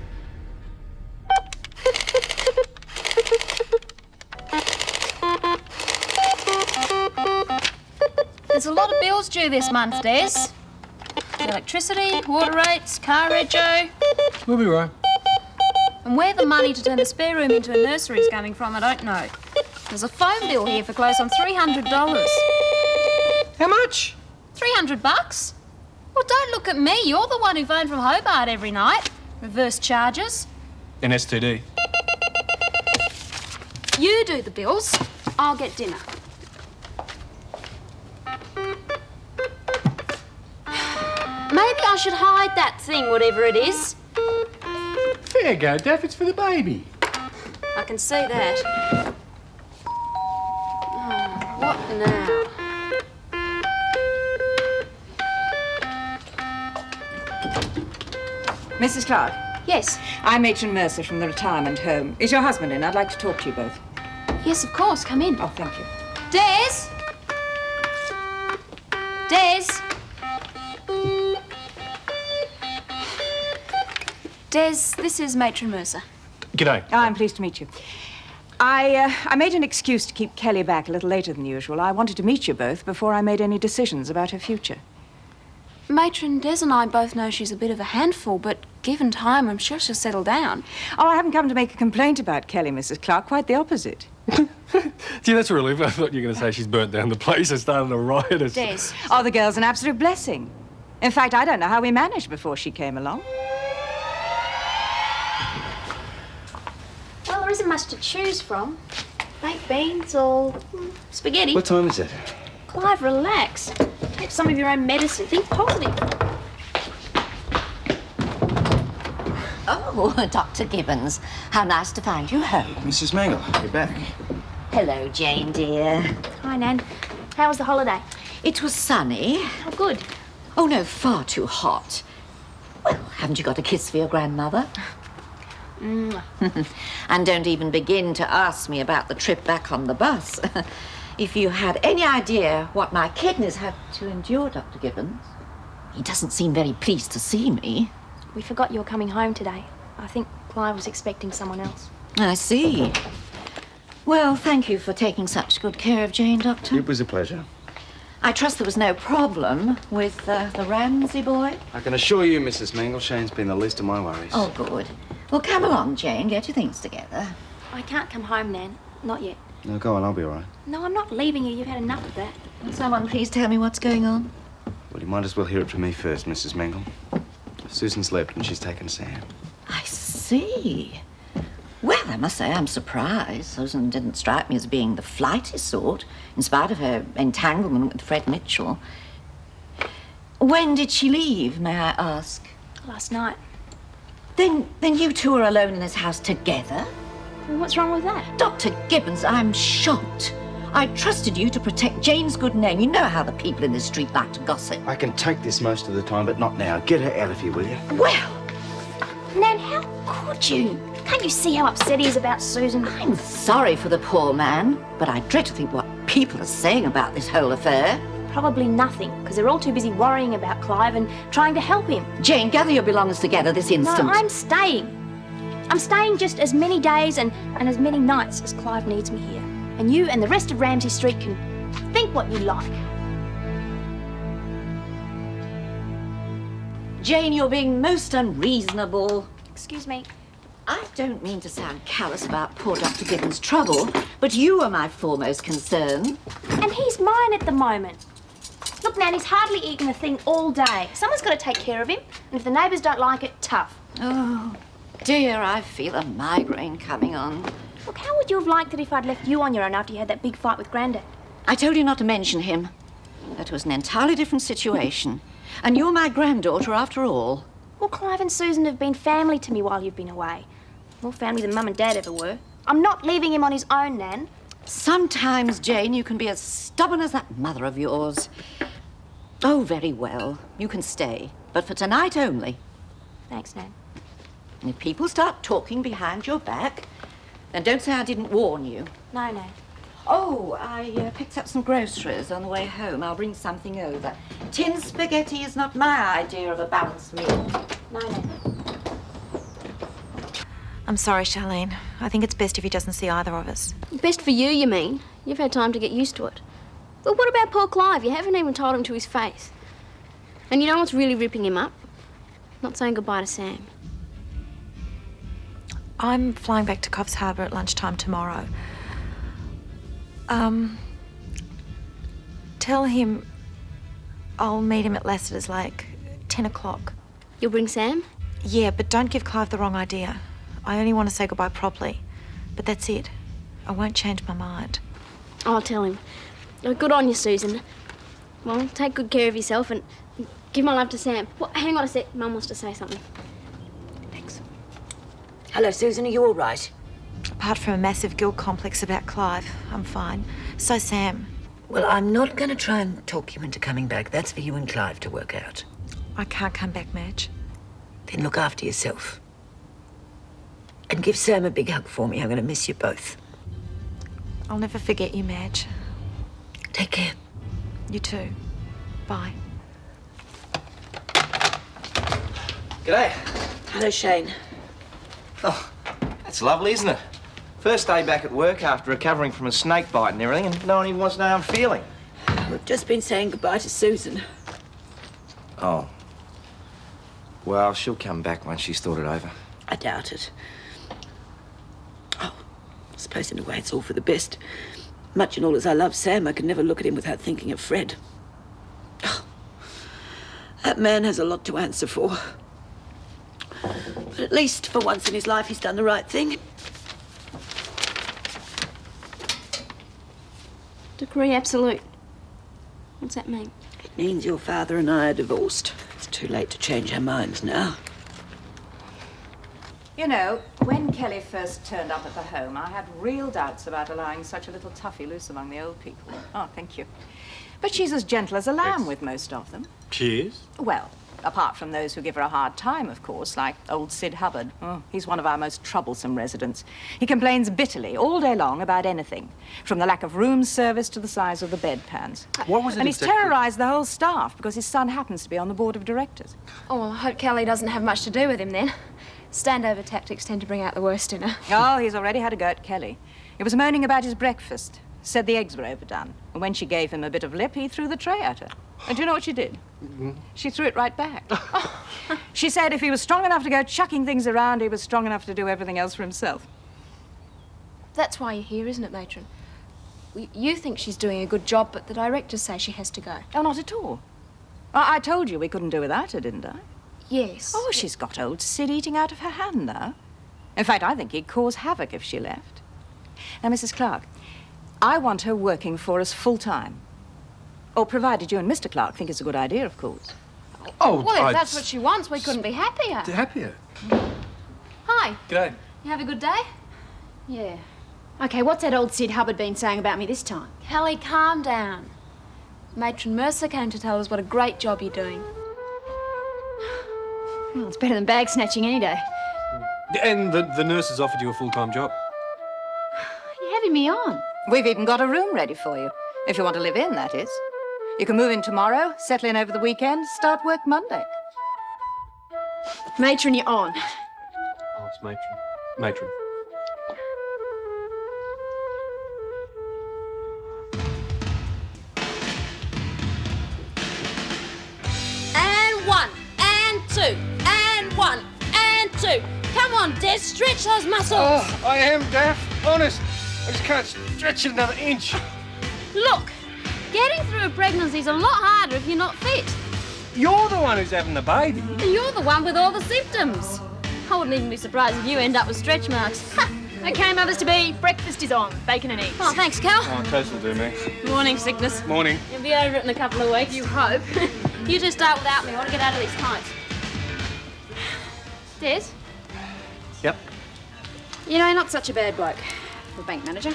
There's a lot of bills due this month, Des. Electricity, water rates, car rego. We'll be right. And where the money to turn the spare room into a nursery is coming from, I don't know. There's a phone bill here for close on $300. How much? $300? Well, don't look at me. You're the one who phoned from Hobart every night. Reverse charges. An STD. You do the bills. I'll get dinner. Maybe I should hide that thing, whatever it is. Fair go, Daff. It's for the baby. I can see that. Oh, what now? Mrs. Clarke? Yes. I'm Matron Mercer from the retirement home. Is your husband in? I'd like to talk to you both. Yes, of course. Come in. Oh, thank you. Des! Des! Des, this is Matron Mercer. G'day. Oh, I'm pleased to meet you. I made an excuse to keep Kelly back a little later than usual. I wanted to meet you both before I made any decisions about her future. Matron, Des and I both know she's a bit of a handful, but given time, I'm sure she'll settle down. Oh, I haven't come to make a complaint about Kelly, Mrs. Clarke. Quite the opposite. Gee, that's a relief. I thought you were going to say she's burnt down the place and started a riot. Des. Oh, the girl's an absolute blessing. In fact, I don't know how we managed before she came along. Well, there isn't much to choose from. Baked beans or spaghetti. What time is it? Clive, relax. Take some of your own medicine. Think positive. Oh, Dr. Gibbons. How nice to find you home. Mrs. Mangle, you're back. Hello, Jane, dear. Hi, Nan. How was the holiday? It was sunny. Oh, good. Oh, no, far too hot. Well, haven't you got a kiss for your grandmother? And don't even begin to ask me about the trip back on the bus. If you had any idea what my kidneys had to endure, Dr. Gibbons. He doesn't seem very pleased to see me. We forgot you were coming home today. I think Clive was expecting someone else. I see. Well, thank you for taking such good care of Jane, Doctor. It was a pleasure. I trust there was no problem with the Ramsay boy. I can assure you, Mrs. Mangle, Shane's been the least of my worries. Oh, good. Well, come along, Jane. Get your things together. I can't come home, Nan. Not yet. No, go on, I'll be all right. No, I'm not leaving you. You've had enough of that. Will someone please tell me what's going on? Well, you might as well hear it from me first, Mrs. Mangle. Susan's left and she's taken Sam. I see. Well, I must say I'm surprised. Susan didn't strike me as being the flighty sort, in spite of her entanglement with Fred Mitchell. When did she leave, may I ask? Last night. Then you two are alone in this house together? Well, what's wrong with that? Dr. Gibbons, I'm shocked. I trusted you to protect Jane's good name. You know how the people in this street like to gossip. I can take this most of the time, but not now. Get her out of here, will you? Well, Nan, how could you? Can't you see how upset he is about Susan? I'm sorry for the poor man, but I dread to think what people are saying about this whole affair. Probably nothing, because they're all too busy worrying about Clive and trying to help him. Jane, gather your belongings together this instant. No, I'm staying. I'm staying just as many days and as many nights as Clive needs me here. And you and the rest of Ramsay Street can think what you like. Jane, you're being most unreasonable. Excuse me. I don't mean to sound callous about poor Dr. Gibbons' trouble, but you are my foremost concern. And he's mine at the moment. Look, Nan, he's hardly eaten a thing all day. Someone's got to take care of him, and if the neighbours don't like it, tough. Oh, dear, I feel a migraine coming on. Look, how would you have liked it if I'd left you on your own after you had that big fight with Grandad? I told you not to mention him. That was an entirely different situation. And you're my granddaughter after all. Well, Clive and Susan have been family to me while you've been away. More family than Mum and Dad ever were. I'm not leaving him on his own, Nan. Sometimes, Jane, you can be as stubborn as that mother of yours. Oh, very well. You can stay. But for tonight only. Thanks, Nan. And if people start talking behind your back, then don't say I didn't warn you. No, Nan. Oh, I picked up some groceries on the way home. I'll bring something over. Tin spaghetti is not my idea of a balanced meal. No. I'm sorry, Charlene. I think it's best if he doesn't see either of us. Best for you, you mean? You've had time to get used to it. But what about poor Clive? You haven't even told him to his face. And you know what's really ripping him up? Not saying goodbye to Sam. I'm flying back to Coffs Harbour at lunchtime tomorrow. Tell him I'll meet him at Lassiter's Lake, 10 o'clock. You'll bring Sam? Yeah, but don't give Clive the wrong idea. I only want to say goodbye properly. But that's it. I won't change my mind. I'll tell him. Good on you, Susan. Well, take good care of yourself and give my love to Sam. Well, hang on a sec. Mum wants to say something. Thanks. Hello, Susan. Are you all right? Apart from a massive guilt complex about Clive, I'm fine. So Sam. Well, I'm not going to try and talk you into coming back. That's for you and Clive to work out. I can't come back, Madge. Then look after yourself. And give Sam a big hug for me. I'm going to miss you both. I'll never forget you, Madge. Take care. You too. Bye. G'day. Hello, Shane. Oh, that's lovely, isn't it? First day back at work after recovering from a snake bite and everything, and no one even wants to know how I'm feeling. We've just been saying goodbye to Susan. Oh. Well, she'll come back once she's thought it over. I doubt it. Oh, I suppose in a way it's all for the best. Much and all as I love Sam, I can never look at him without thinking of Fred. Oh, that man has a lot to answer for. But at least for once in his life, he's done the right thing. Decree absolute. What's that mean? It means your father and I are divorced. It's too late to change our minds now. You know, when Kelly first turned up at the home, I had real doubts about allowing such a little toughie loose among the old people. Oh, thank you. But she's as gentle as a lamb with most of them. Cheers. Well, apart from those who give her a hard time, of course, like old Sid Hubbard. Oh, he's one of our most troublesome residents. He complains bitterly all day long about anything, from the lack of room service to the size of the bedpans. What was it And he's terrorised the whole staff because his son happens to be on the board of directors. Oh, well, I hope Kelly doesn't have much to do with him then. Standover tactics tend to bring out the worst in her. Oh, he's already had a go at Kelly. He was moaning about his breakfast. Said the eggs were overdone. And when she gave him a bit of lip, he threw the tray at her. And do you know what she did? She threw it right back. She said if he was strong enough to go chucking things around, he was strong enough to do everything else for himself. That's why you're here, isn't it, Matron? You think she's doing a good job, but the directors say she has to go. Oh, not at all. I told you we couldn't do without her, didn't I? Yes. Oh, she's got old Sid eating out of her hand now. In fact, I think he'd cause havoc if she left. Now, Mrs. Clarke, I want her working for us full-time. Or provided you and Mr. Clarke think it's a good idea, of course. Oh, well, if that's what she wants, we couldn't be happier. Happier? Hi. G'day. You have a good day? Yeah. Okay, what's that old Sid Hubbard been saying about me this time? Kelly, calm down. Matron Mercer came to tell us what a great job you're doing. Well, it's better than bag snatching any day. And the nurse has offered you a full-time job. You're having me on. We've even got a room ready for you. If you want to live in, that is. You can move in tomorrow, settle in over the weekend, start work Monday. Matron, you're on. Oh, it's Matron. Matron. And one, and two, and one, and two. Come on, Des, stretch those muscles. Oh, I am, Daff. Honest. I just can't stretch it another inch. Look, getting through a pregnancy is a lot harder if you're not fit. You're the one who's having the baby. And you're the one with all the symptoms. I wouldn't even be surprised if you end up with stretch marks. Okay, mothers-to-be, breakfast is on. Bacon and eggs. Oh, thanks, Cal. Oh, toast will do me. Morning, sickness. Morning. You'll be over it in a couple of weeks. You hope. You two start without me. I want to get out of these tights. Des? Yep. You know, not such a bad bloke for a bank manager.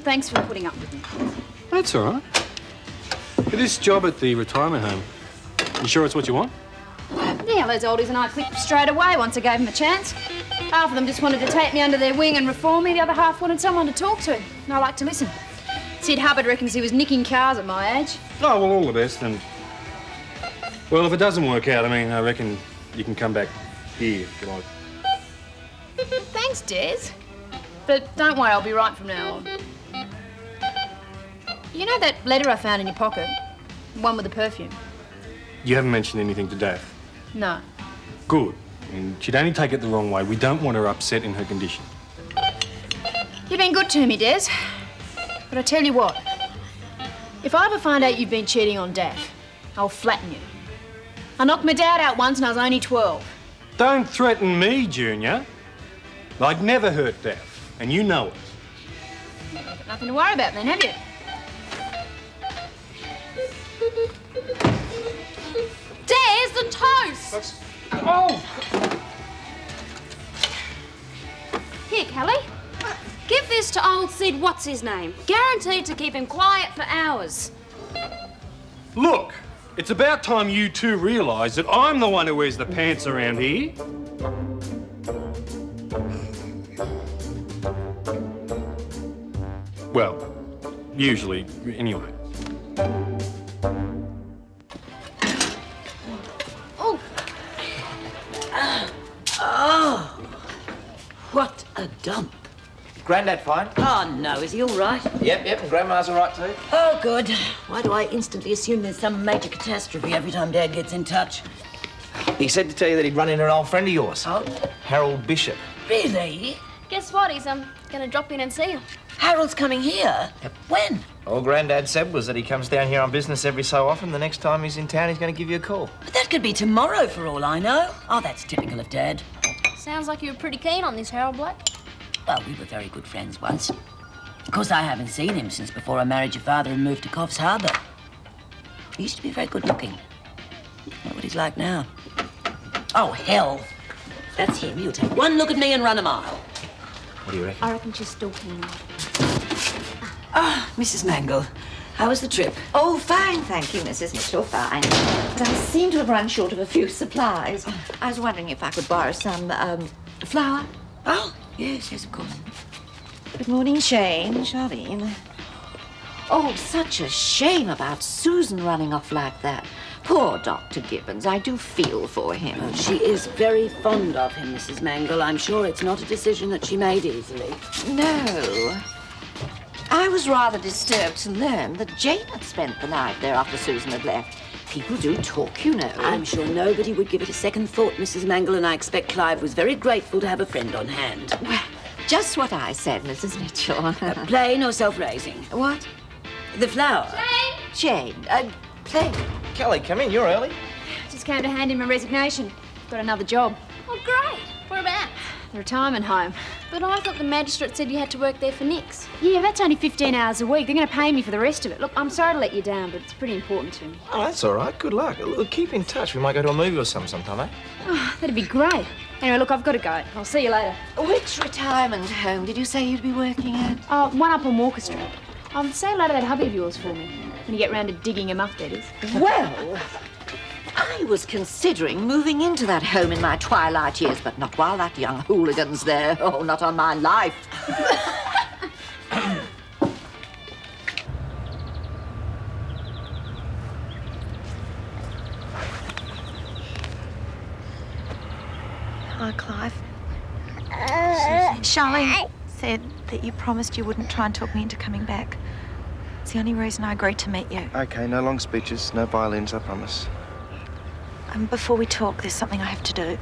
Thanks for putting up with me. That's all right. For this job at the retirement home, you sure it's what you want? Yeah, those oldies and I clicked straight away once I gave them a chance. Half of them just wanted to take me under their wing and reform me. The other half wanted someone to talk to. And I like to listen. Sid Hubbard reckons he was nicking cars at my age. Oh, well, all the best, and Well, if it doesn't work out, I mean, I reckon you can come back here if you like. Thanks, Des. But don't worry, I'll be right from now on. You know that letter I found in your pocket? The one with the perfume? You haven't mentioned anything to Daph? No. Good. And she'd only take it the wrong way. We don't want her upset in her condition. You've been good to me, Des. But I tell you what, if I ever find out you've been cheating on Daph, I'll flatten you. I knocked my dad out once and I was only 12. Don't threaten me, Junior. I'd never hurt Daph, and you know it. You've got nothing to worry about then, have you? Des, the toast! Oh! Here, Kylie. Give this to old Sid What's-His-Name. Guaranteed to keep him quiet for hours. Look, it's about time you two realise that I'm the one who wears the pants around here. Well, usually, anyway. Oh. Oh. What a dump. Grandad fine? Oh, no. Is he all right? Yep, and Grandma's all right too. Oh, good. Why do I instantly assume there's some major catastrophe every time Dad gets in touch? He said to tell you that he'd run into an old friend of yours. Oh? Harold Bishop. Really? Guess what? He's gonna drop in and see him. Harold's coming here? Yep. When? All Grandad said was that he comes down here on business every so often. The next time he's in town, he's going to give you a call. But that could be tomorrow for all I know. Oh, that's typical of Dad. Sounds like you were pretty keen on this Harold bloke. Well, we were very good friends once. Of course, I haven't seen him since before I married your father and moved to Coffs Harbour. He used to be very good looking. Not what he's like now. Oh, hell. That's him. He'll take one look at me and run a mile. What do you reckon? I reckon she's still keen. Ah, Mrs. Mangle. How was the trip? Oh, fine, thank you, Mrs. Mitchell, fine. But I seem to have run short of a few supplies. I was wondering if I could borrow some, flour. Oh, yes, of course. Good morning, Shane, Charlene. Oh, such a shame about Susan running off like that. Poor Dr. Gibbons, I do feel for him. Oh, she is very fond of him, Mrs. Mangle. I'm sure it's not a decision that she made easily. No. I was rather disturbed to learn that Jane had spent the night there after Susan had left. People do talk, you know. I'm sure nobody would give it a second thought, Mrs. Mangle, and I expect Clive was very grateful to have a friend on hand. Well, just what I said, Mrs. Mitchell. Plain or self-raising? What? The flower. Jane, plain. Kelly, come in. You're early. Just came to hand in my resignation. Got another job. Oh, great. Whereabouts? The retirement home. But I thought the magistrate said you had to work there for nix. Yeah, that's only 15 hours a week. They're going to pay me for the rest of it. Look, I'm sorry to let you down, but it's pretty important to me. Oh, that's all right. Good luck. Look, keep in touch. We might go to a movie or something sometime, eh? Oh, that'd be great. Anyway, look, I've got to go. I'll see you later. Which retirement home did you say you'd be working at? Oh, one up on Walker Street. Say hello to that hubby of yours for me. When you get round to digging him up, that is. Well, I was considering moving into that home in my twilight years, but not while that young hooligan's there. Oh, not on my life. Hi, Clive. Charlene said that you promised you wouldn't try and talk me into coming back. It's the only reason I agreed to meet you. Okay, no long speeches, no violins, I promise. Before we talk, there's something I have to do.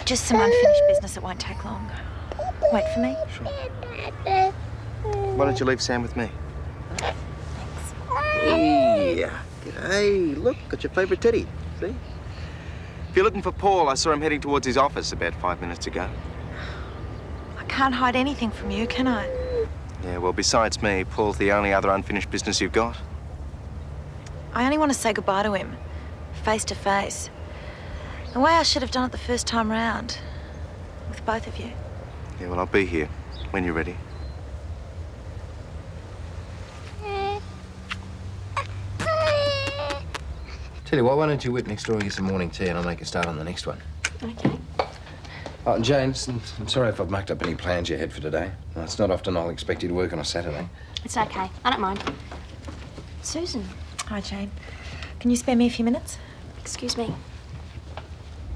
Just some unfinished business that won't take long. Wait for me. Sure. Why don't you leave Sam with me? Thanks. Hey, g'day. Look, got your favourite teddy. See? If you're looking for Paul, I saw him heading towards his office about 5 minutes ago. I can't hide anything from you, can I? Yeah, well, besides me, Paul's the only other unfinished business you've got. I only want to say goodbye to him, face to face. The way I should have done it the first time round, with both of you. Yeah, well, I'll be here when you're ready. Tell you what, why don't you whip next door and get some morning tea and I'll make a start on the next one. Okay. Oh, and James, I'm sorry if I've mucked up any plans you had for today. Well, it's not often I'll expect you to work on a Saturday. It's okay. I don't mind. Susan. Hi, Jane. Can you spare me a few minutes? Excuse me.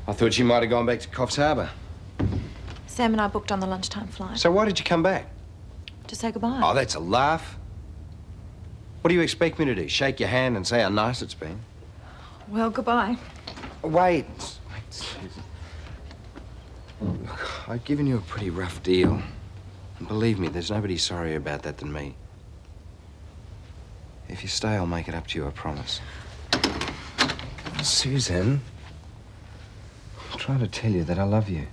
I thought you might have gone back to Coffs Harbour. Sam and I booked on the lunchtime flight. So why did you come back? To say goodbye. Oh, that's a laugh. What do you expect me to do? Shake your hand and say how nice it's been? Well, goodbye. Wait, Susan. Look, I've given you a pretty rough deal. And believe me, there's nobody sorrier about that than me. If you stay, I'll make it up to you, I promise. Susan, I'm trying to tell you that I love you.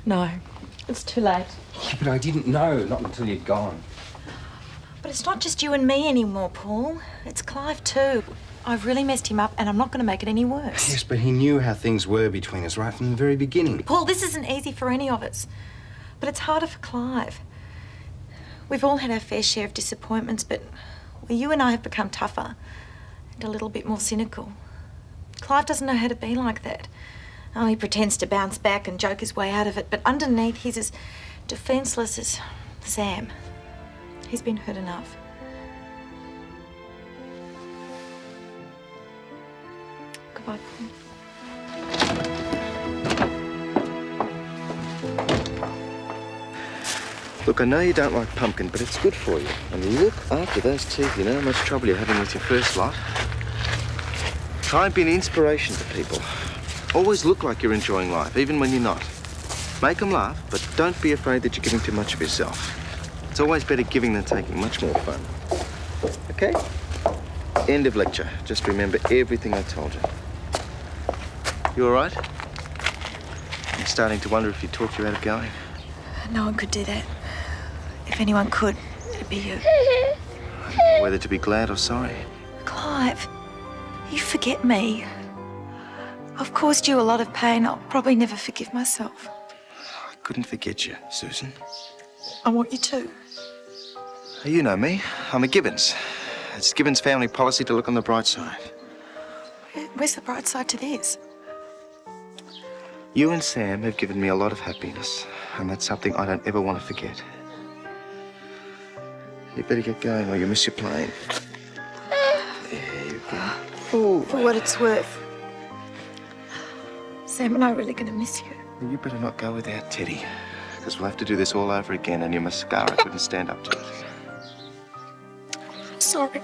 No, it's too late. Yeah, but I didn't know, not until you'd gone. But it's not just you and me anymore, Paul. It's Clive too. I've really messed him up and I'm not going to make it any worse. Yes, but he knew how things were between us right from the very beginning. Paul, this isn't easy for any of us. But it's harder for Clive. We've all had our fair share of disappointments, but you and I have become tougher and a little bit more cynical. Clive doesn't know how to be like that. Oh, he pretends to bounce back and joke his way out of it, but underneath he's as defenceless as Sam. He's been hurt enough. Goodbye, Paul. Look, I know you don't like pumpkin, but it's good for you. I mean, look after those teeth, you know how much trouble you're having with your first lot. Try and be an inspiration to people. Always look like you're enjoying life, even when you're not. Make them laugh, but don't be afraid that you're giving too much of yourself. It's always better giving than taking, much more fun. Okay? End of lecture. Just remember everything I told you. You all right? I'm starting to wonder if you talked you out of going. No one could do that. If anyone could, it'd be you. I don't know whether to be glad or sorry. Clive, you forget me. I've caused you a lot of pain. I'll probably never forgive myself. I couldn't forget you, Susan. I want you to. You know me. I'm a Gibbons. It's Gibbons' family policy to look on the bright side. Where's the bright side to this? You and Sam have given me a lot of happiness, and that's something I don't ever want to forget. You better get going or you'll miss your plane. There you go. For what it's worth. Sam and I are really going to miss you. You better not go without Teddy, because we'll have to do this all over again, and your mascara couldn't stand up to it. Sorry.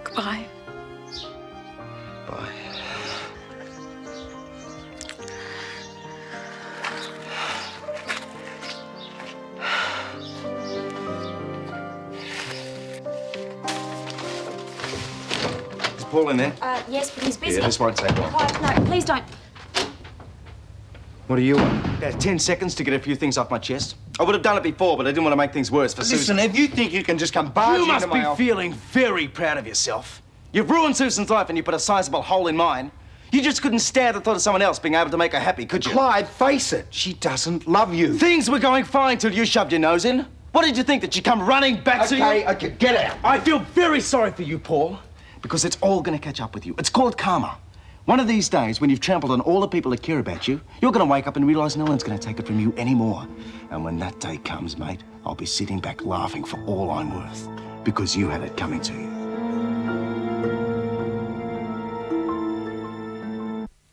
Goodbye. Bye. Is Paul in there? Yes, but he's busy. Yeah, this won't take long. Clive, no, please don't. What do you want? About 10 seconds to get a few things off my chest. I would have done it before, but I didn't want to make things worse for Susan. Listen, if you think you can just come barging You into must my be feeling very proud of yourself. You've ruined Susan's life and you put a sizable hole in mine. You just couldn't stand the thought of someone else being able to make her happy, could you? Clyde, face it. She doesn't love you. Things were going fine till you shoved your nose in. What did you think, that she'd come running back to you? Okay, get out. I feel very sorry for you, Paul, because it's all going to catch up with you. It's called karma. One of these days, when you've trampled on all the people that care about you, you're going to wake up and realise no one's going to take it from you anymore. And when that day comes, mate, I'll be sitting back laughing for all I'm worth, because you had it coming to you.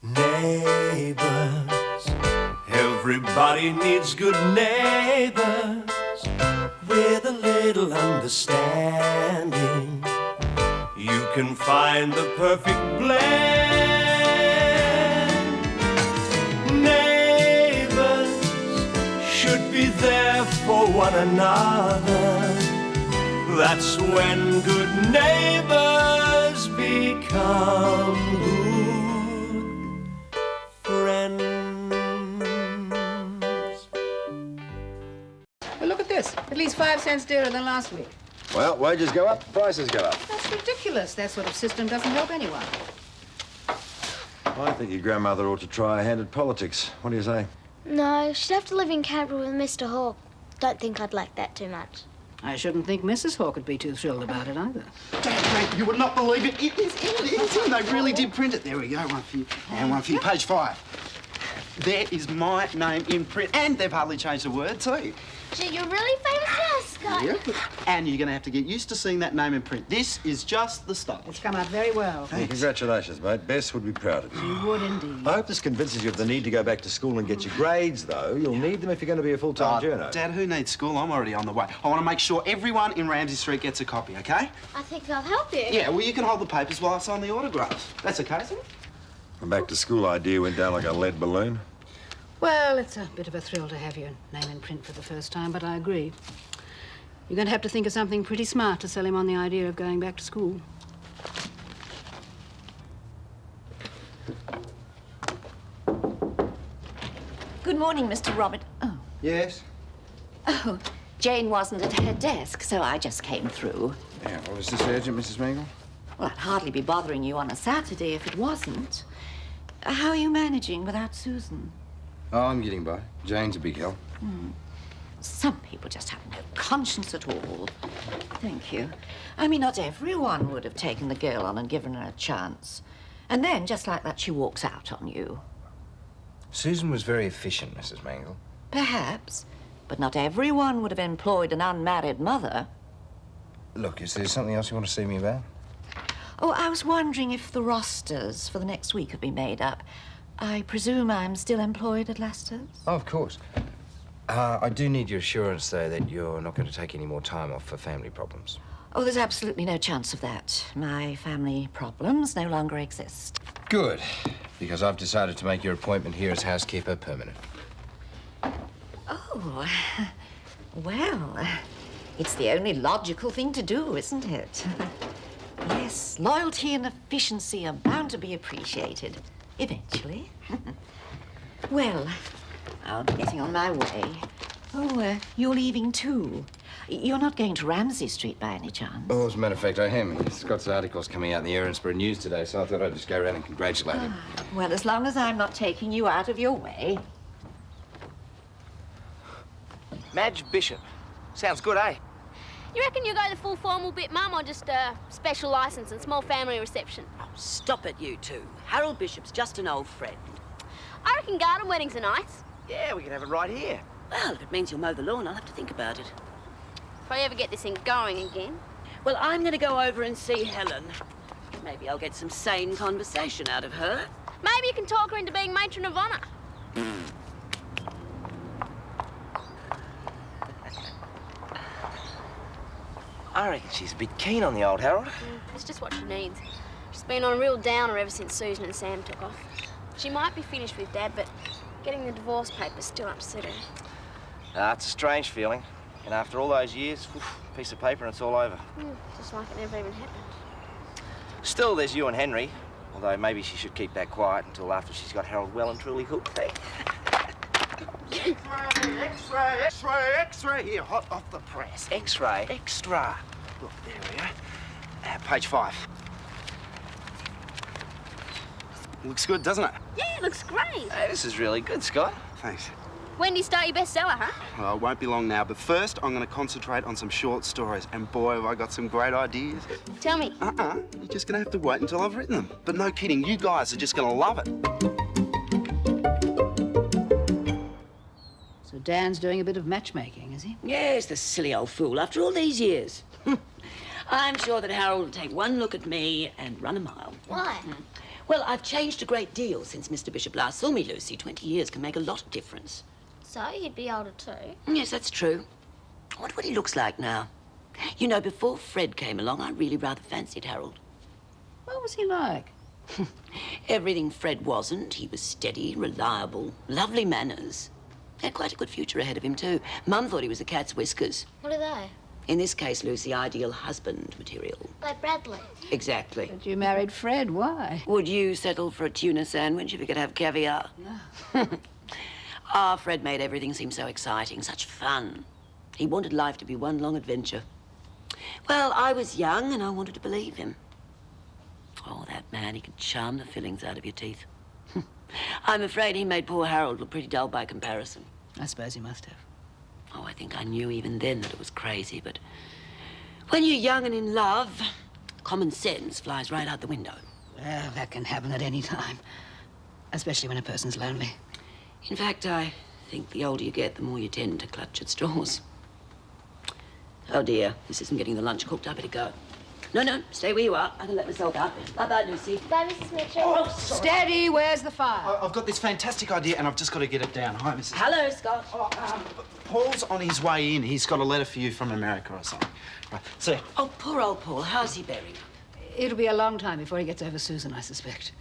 Neighbours, everybody needs good neighbours with a little understanding. You can find the perfect blend. Neighbours should be there for one another. That's when good neighbours become good friends. Well, look at this. At least 5 cents dearer than last week. Well, wages go up, prices go up. That's ridiculous. That sort of system doesn't help anyone. I think your grandmother ought to try a hand at politics. What do you say? No, she'd have to live in Canberra with Mr. Hawke. Don't think I'd like that too much. I shouldn't think Mrs. Hawke would be too thrilled about it either. Mate, you would not believe it. It is in. It's in. They really did print it. There we go. One for you. And one for you. Page 5. There is my name in print. And they've hardly changed a word, too. Gee, you're really famous now, Scott. here. And you're going to have to get used to seeing that name in print. This is just the start. It's come out very well. Hey, congratulations, mate. Bess would be proud of you. You would indeed. I hope this convinces you of the need to go back to school and get your grades, though. You'll need them if you're going to be a full-time journo. Dad, who needs school? I'm already on the way. I want to make sure everyone in Ramsay Street gets a copy, OK? I think I'll help you. Yeah, well, you can hold the papers while I sign the autographs. That's OK, isn't it? The back-to-school idea went down like a lead balloon. Well, it's a bit of a thrill to have your name in print for the first time, but I agree. You're going to have to think of something pretty smart to sell him on the idea of going back to school. Good morning, Mr. Robert. Oh. Yes? Oh, Jane wasn't at her desk, so I just came through. Yeah, well, is this urgent, Mrs. Mingle? Well, I'd hardly be bothering you on a Saturday if it wasn't. How are you managing without Susan? Oh, I'm getting by. Jane's a big help. Some people just have no conscience at all. Thank you. I mean, not everyone would have taken the girl on and given her a chance. And then, just like that, she walks out on you. Susan was very efficient, Mrs. Mangle. Perhaps, but not everyone would have employed an unmarried mother. Look, is there something else you want to see me about? Oh, I was wondering if the rosters for the next week have been made up. I presume I'm still employed at Lester's? Oh, of course. I do need your assurance, though, that you're not going to take any more time off for family problems. Oh, there's absolutely no chance of that. My family problems no longer exist. Good, because I've decided to make your appointment here as housekeeper permanent. Oh, well, it's the only logical thing to do, isn't it? Yes, loyalty and efficiency are bound to be appreciated. Eventually. Well, I'll be getting on my way. Oh, you're leaving too. You're not going to Ramsay Street by any chance? Oh, as a matter of fact, I am. Scott's article's coming out in the Erinsborough News today, so I thought I'd just go around and congratulate him. Well, as long as I'm not taking you out of your way. Madge Bishop. Sounds good, eh? You reckon you go the full formal bit, Mum, or just a special licence and small family reception? Oh, stop it, you two. Harold Bishop's just an old friend. I reckon garden weddings are nice. Yeah, we can have it right here. Well, if it means you'll mow the lawn, I'll have to think about it. If I ever get this thing going again. Well, I'm going to go over and see Helen. Maybe I'll get some sane conversation out of her. Maybe you can talk her into being matron of honour. I reckon she's a bit keen on the old Harold. It's just what she needs. She's been on a real downer ever since Susan and Sam took off. She might be finished with Dad, but getting the divorce papers still upset her. It's a strange feeling. And after all those years, piece of paper and it's all over. Just like it never even happened. Still, there's you and Henry. Although maybe she should keep that quiet until after she's got Harold well and truly hooked. Hey? X-ray, X-ray, X-ray. Here, hot off the press. X-ray? Extra. Look, there we are. Page 5. Looks good, doesn't it? Yeah, it looks great. Hey, this is really good, Scott. Thanks. When do you start your bestseller, huh? Well, it won't be long now, but first I'm going to concentrate on some short stories. And boy, have I got some great ideas. Tell me. You're just going to have to wait until I've written them. But no kidding, you guys are just going to love it. So Dan's doing a bit of matchmaking, is he? Yes, the silly old fool, after all these years. I'm sure that Harold will take one look at me and run a mile. Why? Well, I've changed a great deal since Mr. Bishop last saw me, Lucy. 20 years can make a lot of difference. So, you'd be older too? Yes, that's true. I wonder what he looks like now. You know, before Fred came along, I really rather fancied Harold. What was he like? Everything Fred wasn't. He was steady, reliable, lovely manners. Had quite a good future ahead of him, too. Mum thought he was a cat's whiskers. What are they? In this case, Lucy, ideal husband material. Like Bradley? Exactly. But you married Fred, why? Would you settle for a tuna sandwich if you could have caviar? No. Fred made everything seem so exciting, such fun. He wanted life to be one long adventure. Well, I was young and I wanted to believe him. Oh, that man, he could charm the fillings out of your teeth. I'm afraid he made poor Harold look pretty dull by comparison. I suppose he must have. Oh, I think I knew even then that it was crazy, but when you're young and in love, common sense flies right out the window. Well, that can happen at any time, especially when a person's lonely. In fact, I think the older you get, the more you tend to clutch at straws. Oh, dear. This isn't getting the lunch cooked. I better go. No, stay where you are. I can let myself out. Bye-bye, Lucy. Bye, Mrs. Mitchell. Oh, Steady, where's the fire? I've got this fantastic idea and I've just got to get it down. Hi, Mrs. Hello, Scott. Paul's on his way in. He's got a letter for you from America or something. Right, see. Oh, poor old Paul. How's he bearing? It'll be a long time before he gets over Susan, I suspect.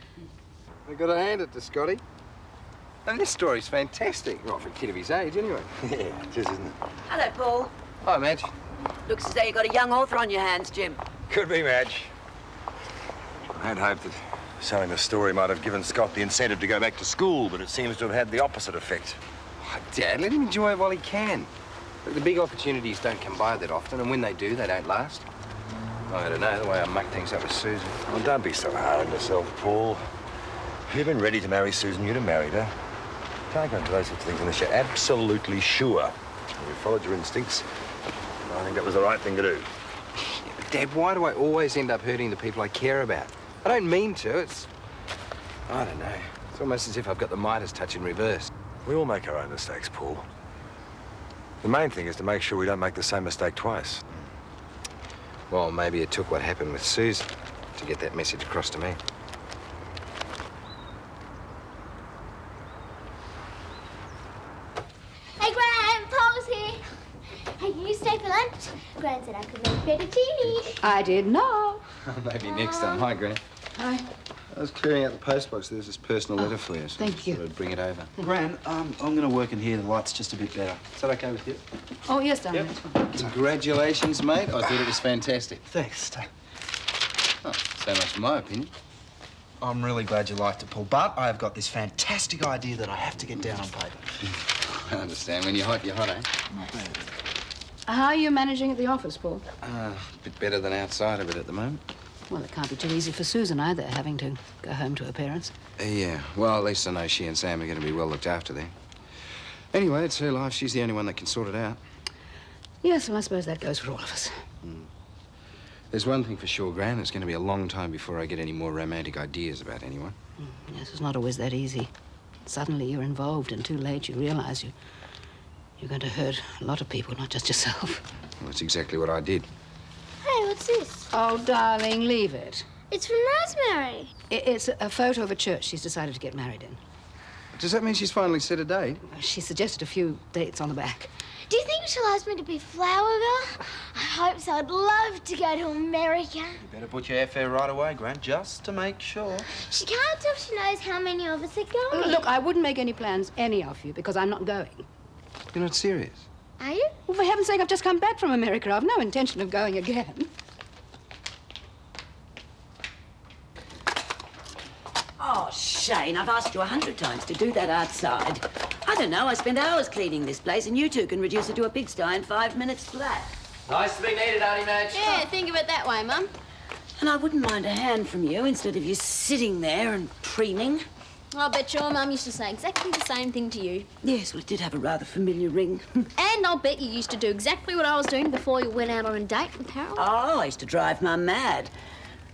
I've got to hand it to Scotty. And this story's fantastic. Well, for a kid of his age, anyway. Yeah, it is, isn't it? Hello, Paul. Hi, Madge. Looks as though you've got a young author on your hands, Jim. Could be, Madge. I had hoped that selling the story might have given Scott the incentive to go back to school, but it seems to have had the opposite effect. Oh, Dad, let him enjoy it while he can. Look, the big opportunities don't come by that often, and when they do, they don't last. I don't know, the way I muck things up with Susan. Well, don't be so hard on yourself, Paul. If you'd been ready to marry Susan, you'd have married her. Can't go into those sorts of things unless you're absolutely sure. You followed your instincts. I think that was the right thing to do. Yeah, but Dad, why do I always end up hurting the people I care about? I don't mean to, I don't know. It's almost as if I've got the Midas touch in reverse. We all make our own mistakes, Paul. The main thing is to make sure we don't make the same mistake twice. Well, maybe it took what happened with Susan to get that message across to me. Hey, Gran, Paul's here. Hey, can you stay for lunch? Gran said I could make fettuccine. I did not. Maybe next time. Hi, Gran. Hi. I was clearing out the postbox. There's this personal letter for you. So thank you. I thought I'd bring it over. Gran, I'm going to work in here. The light's just a bit better. Is that okay with you? Oh, yes, darling. Yep. Congratulations, mate. I thought it was fantastic. Thanks. Oh, so much for my opinion. I'm really glad you liked it, Paul, but I've got this fantastic idea that I have to get down on paper. I understand. When you're hot, eh? Not bad. How are you managing at the office, Paul? A bit better than outside of it at the moment. Well, it can't be too easy for Susan either, having to go home to her parents. Yeah, well, at least I know she and Sam are going to be well looked after there. Anyway, it's her life. She's the only one that can sort it out. Yes, well, I suppose that goes for all of us. There's one thing for sure, Gran. It's going to be a long time before I get any more romantic ideas about anyone. Yes, it's not always that easy. Suddenly you're involved, and too late you realise you're going to hurt a lot of people, not just yourself. Well, that's exactly what I did. Hey, what's this? Oh, darling, leave it. It's from Rosemary. It's a photo of a church she's decided to get married in. Does that mean she's finally set a date? She suggested a few dates on the back. Do you think she'll ask me to be flower girl? I hope so. I'd love to go to America. You better book your airfare right away, Gran, just to make sure. She can't till she knows how many of us are going. Look, I wouldn't make any plans, any of you, because I'm not going. You're not serious? Are you? Well, for heaven's sake, I've just come back from America. I've no intention of going again. Oh, Shane, I've asked you 100 times to do that outside. I don't know, I spent hours cleaning this place, and you two can reduce it to a pigsty in 5 minutes flat. Nice to be needed, Auntie Madge. Yeah, think of it that way, Mum. And I wouldn't mind a hand from you instead of you sitting there and preening. I'll bet your Mum used to say exactly the same thing to you. Yes, well, it did have a rather familiar ring. And I'll bet you used to do exactly what I was doing before you went out on a date with Harold. Oh, I used to drive Mum mad.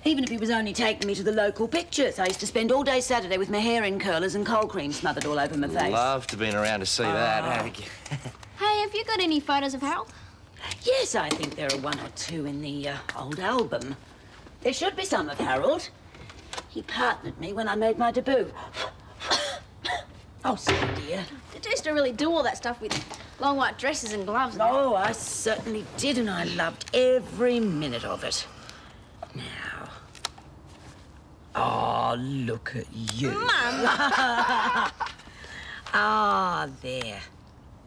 Even if he was only taking me to the local pictures, I used to spend all day Saturday with my hair in curlers and cold cream smothered all over my face. Love to been around to see that. Hey, have you got any photos of Harold? Yes, I think there are one or two in the old album. There should be some of Harold. He partnered me when I made my debut. Oh, sorry, dear. Did you used to really do all that stuff with long white dresses and gloves? Oh, I certainly did, and I loved every minute of it. Now. Oh, look at you. Mum! Ah, there.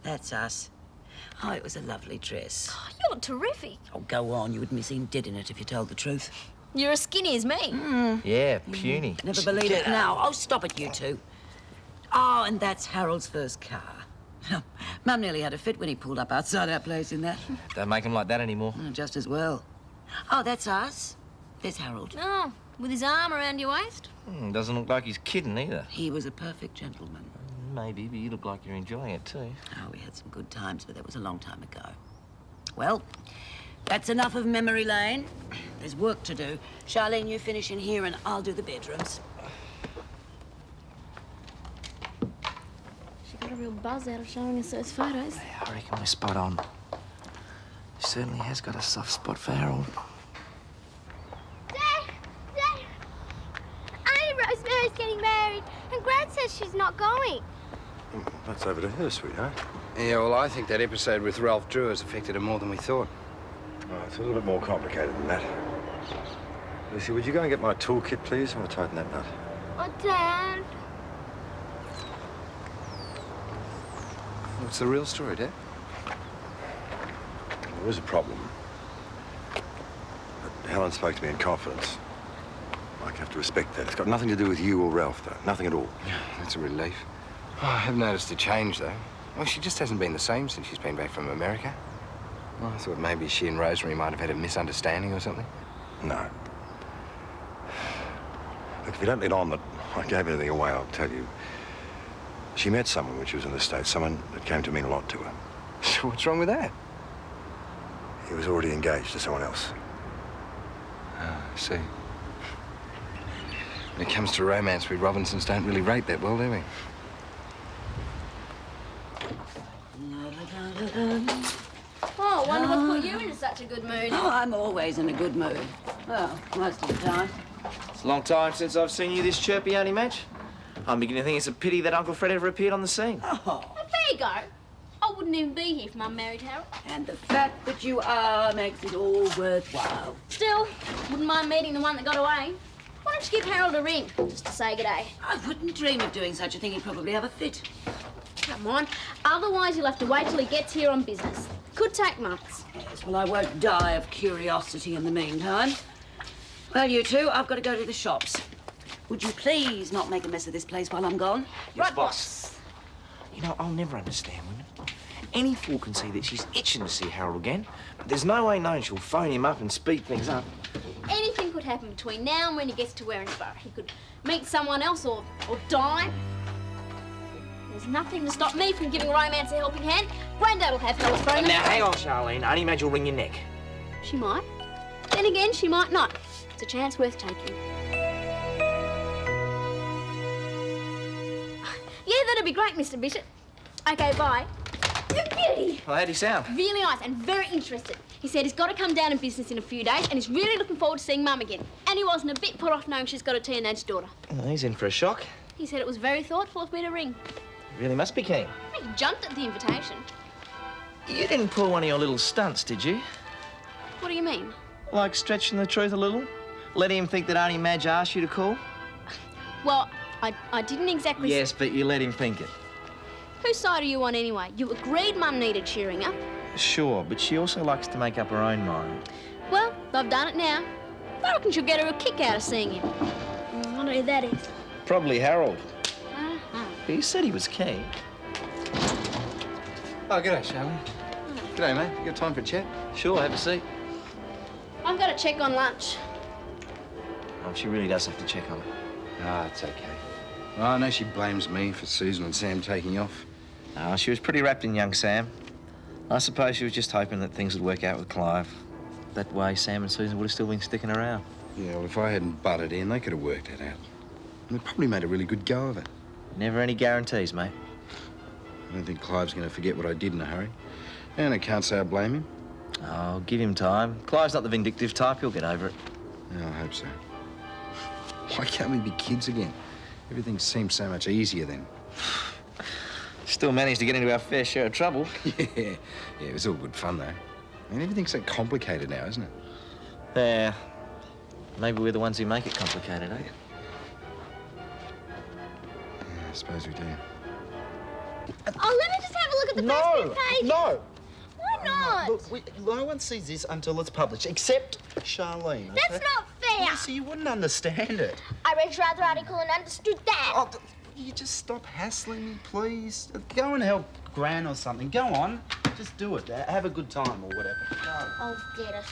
That's us. Oh, it was a lovely dress. Oh, you're terrific. Oh, go on. You wouldn't be seen dead in it if you told the truth. You're as skinny as me. Yeah, puny. Never believe it now. Oh, stop it, you two. Oh, and that's Harold's first car. Mum nearly had a fit when he pulled up outside our place in that. Don't make him like that anymore. Just as well. Oh, that's us. There's Harold. Oh, with his arm around your waist? Doesn't look like he's kidding either. He was a perfect gentleman. Maybe, but you look like you're enjoying it too. Oh, we had some good times, but that was a long time ago. Well, that's enough of memory lane. There's work to do. Charlene, you finish in here and I'll do the bedrooms. She got a real buzz out of showing us those photos. I reckon we're spot on. certainly has got a soft spot for Harold. Dad! Auntie Rosemary's getting married, and Grant says she's not going. That's over to her, sweetheart. Yeah, well, I think that episode with Ralph Drew has affected her more than we thought. Oh, it's a little bit more complicated than that. Lucy, would you go and get my toolkit, please? I want to tighten that nut. Oh, Dad. What's the real story, Dad? There was a problem. But Helen spoke to me in confidence. I have to respect that. It's got nothing to do with you or Ralph, though. Nothing at all. That's a relief. Oh, I have noticed a change, though. Well, she just hasn't been the same since she's been back from America. Well, I thought maybe she and Rosemary might have had a misunderstanding or something. No. Look, if you don't let on that I gave anything away, I'll tell you. She met someone when she was in the States, someone that came to mean a lot to her. So what's wrong with that? He was already engaged to someone else. Oh, I see. When it comes to romance, we Robinsons don't really rate that well, do we? Oh, I wonder what put you into such a good mood. Oh, I'm always in a good mood. Well, most of the time. It's a long time since I've seen you this chirpy, Auntie Madge. I'm beginning to think it's a pity that Uncle Fred ever appeared on the scene. Oh. Well, there you go. I wouldn't even be here if Mum married Harold. And the fact that you are makes it all worthwhile. Still, wouldn't mind meeting the one that got away. Why don't you give Harold a ring, just to say g'day? I wouldn't dream of doing such a thing. He'd probably have a fit. Come on. Otherwise, you'll have to wait till he gets here on business. Could take months. Yes, well, I won't die of curiosity in the meantime. Well, you two, I've got to go to the shops. Would you please not make a mess of this place while I'm gone? Yes, boss. You know, I'll never understand women. Any fool can see that she's itching to see Harold again, but there's no way known she'll phone him up and speed things up. Anything could happen between now and when he gets to Werrinsborough. He could meet someone else or die. There's nothing to stop me from giving romance a helping hand. Grandad'll have telephone. Now, hang on, Charlene. Auntie Madge will wring your neck. She might. Then again, she might not. It's a chance worth taking. Yeah, that'd be great, Mr. Bishop. Okay, bye. You beauty! Well, how'd he sound? Really nice and very interested. He said he's got to come down in business in a few days and he's really looking forward to seeing Mum again. And he wasn't a bit put off knowing she's got a teenage daughter. Well, he's in for a shock. He said it was very thoughtful of me to ring. Really must be keen. He jumped at the invitation. You didn't pull one of your little stunts, did you? What do you mean? Like stretching the truth a little? Letting him think that Auntie Madge asked you to call? Well, I didn't exactly... Yes, but you let him think it. Whose side are you on anyway? You agreed Mum needed cheering up. Sure, but she also likes to make up her own mind. Well, I've done it now. I reckon she'll get her a kick out of seeing him. I wonder who that is. Probably Harold. He said he was keen. Oh, g'day, Charlie. G'day, mate. You got time for a chat? Sure, have a seat. I've got to check on lunch. Oh, she really does have to check on it. Ah, it's okay. Well, I know she blames me for Susan and Sam taking off. Oh, she was pretty wrapped in young Sam. I suppose she was just hoping that things would work out with Clive. That way, Sam and Susan would have still been sticking around. Yeah, well, if I hadn't butted in, they could have worked it out. And they probably made a really good go of it. Never any guarantees, mate. I don't think Clive's going to forget what I did in a hurry. And I can't say I blame him. Oh, give him time. Clive's not the vindictive type. He'll get over it. Yeah, I hope so. Why can't we be kids again? Everything seems so much easier then. Still managed to get into our fair share of trouble. Yeah, it was all good fun, though. I mean, everything's so complicated now, isn't it? Yeah. Maybe we're the ones who make it complicated, eh? Yeah, I suppose we do. Oh, let me just have a look at the first few pages. No! Why not? Look, no one sees this until it's published, except Charlene. That's not fair. Lucy, you wouldn't understand it. I read your other article and understood that. Oh, you just stop hassling me, please. Go and help Gran or something. Go on. Just do it. Have a good time or whatever. Go. I'll get it.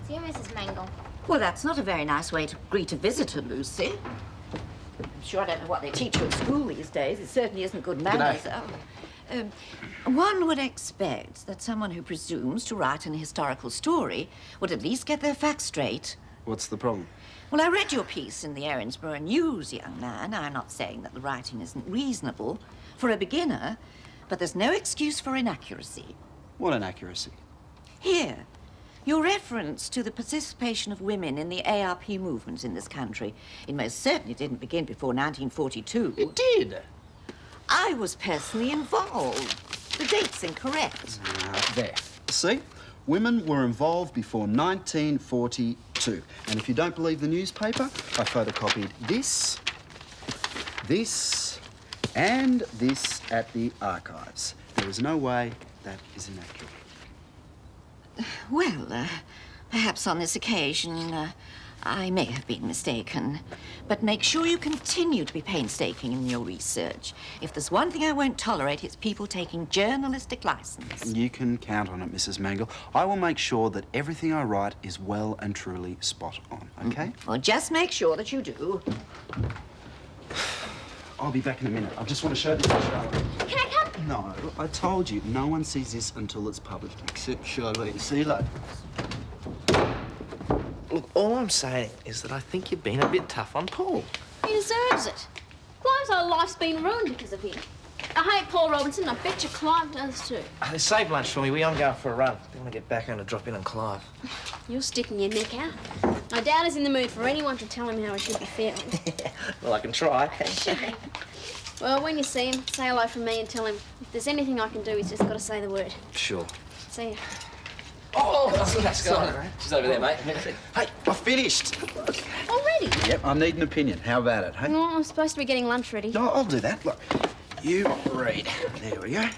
Dear Mrs. Mangle. Well, that's not a very nice way to greet a visitor, Lucy. I'm sure I don't know what they teach you at school these days. It certainly isn't good manners. One would expect that someone who presumes to write an historical story would at least get their facts straight. What's the problem? Well, I read your piece in the Erinsborough News, young man. I'm not saying that the writing isn't reasonable. For a beginner, But there's no excuse for inaccuracy. What inaccuracy? Here, your reference to the participation of women in the ARP movement in this country. It most certainly didn't begin before 1942. It did. I was personally involved. The date's incorrect. There. See? Women were involved before 1942. And if you don't believe the newspaper, I photocopied this, and this at the archives. There is no way that is inaccurate. Well, perhaps on this occasion, I may have been mistaken. But make sure you continue to be painstaking in your research. If there's one thing I won't tolerate, it's people taking journalistic license. You can count on it, Mrs. Mangle. I will make sure that everything I write is well and truly spot on, okay? Well, just make sure that you do. I'll be back in a minute. I just want to show this to Charlotte. Can I come? No, I told you, no one sees this until it's published, except Charlotte. See you later. Look, all I'm saying is that I think you've been a bit tough on Paul. He deserves it. Clive's whole life's been ruined because of him. I hate Paul Robinson, and I bet you Clive does too. Save lunch for me. We are going for a run. I want to get back home to drop in on Clive. You're sticking your neck out. I doubt he's in the mood for anyone to tell him how he should be feeling. Well, I can try. Well, when you see him, say hello from me and tell him if there's anything I can do, he's just got to say the word. Sure. See ya. Oh, that's Sorry. She's over there, mate. Hey, I finished. Already? Yep, I need an opinion. How about it, hey? No, I'm supposed to be getting lunch ready. No, I'll do that. Look, you read. There we go.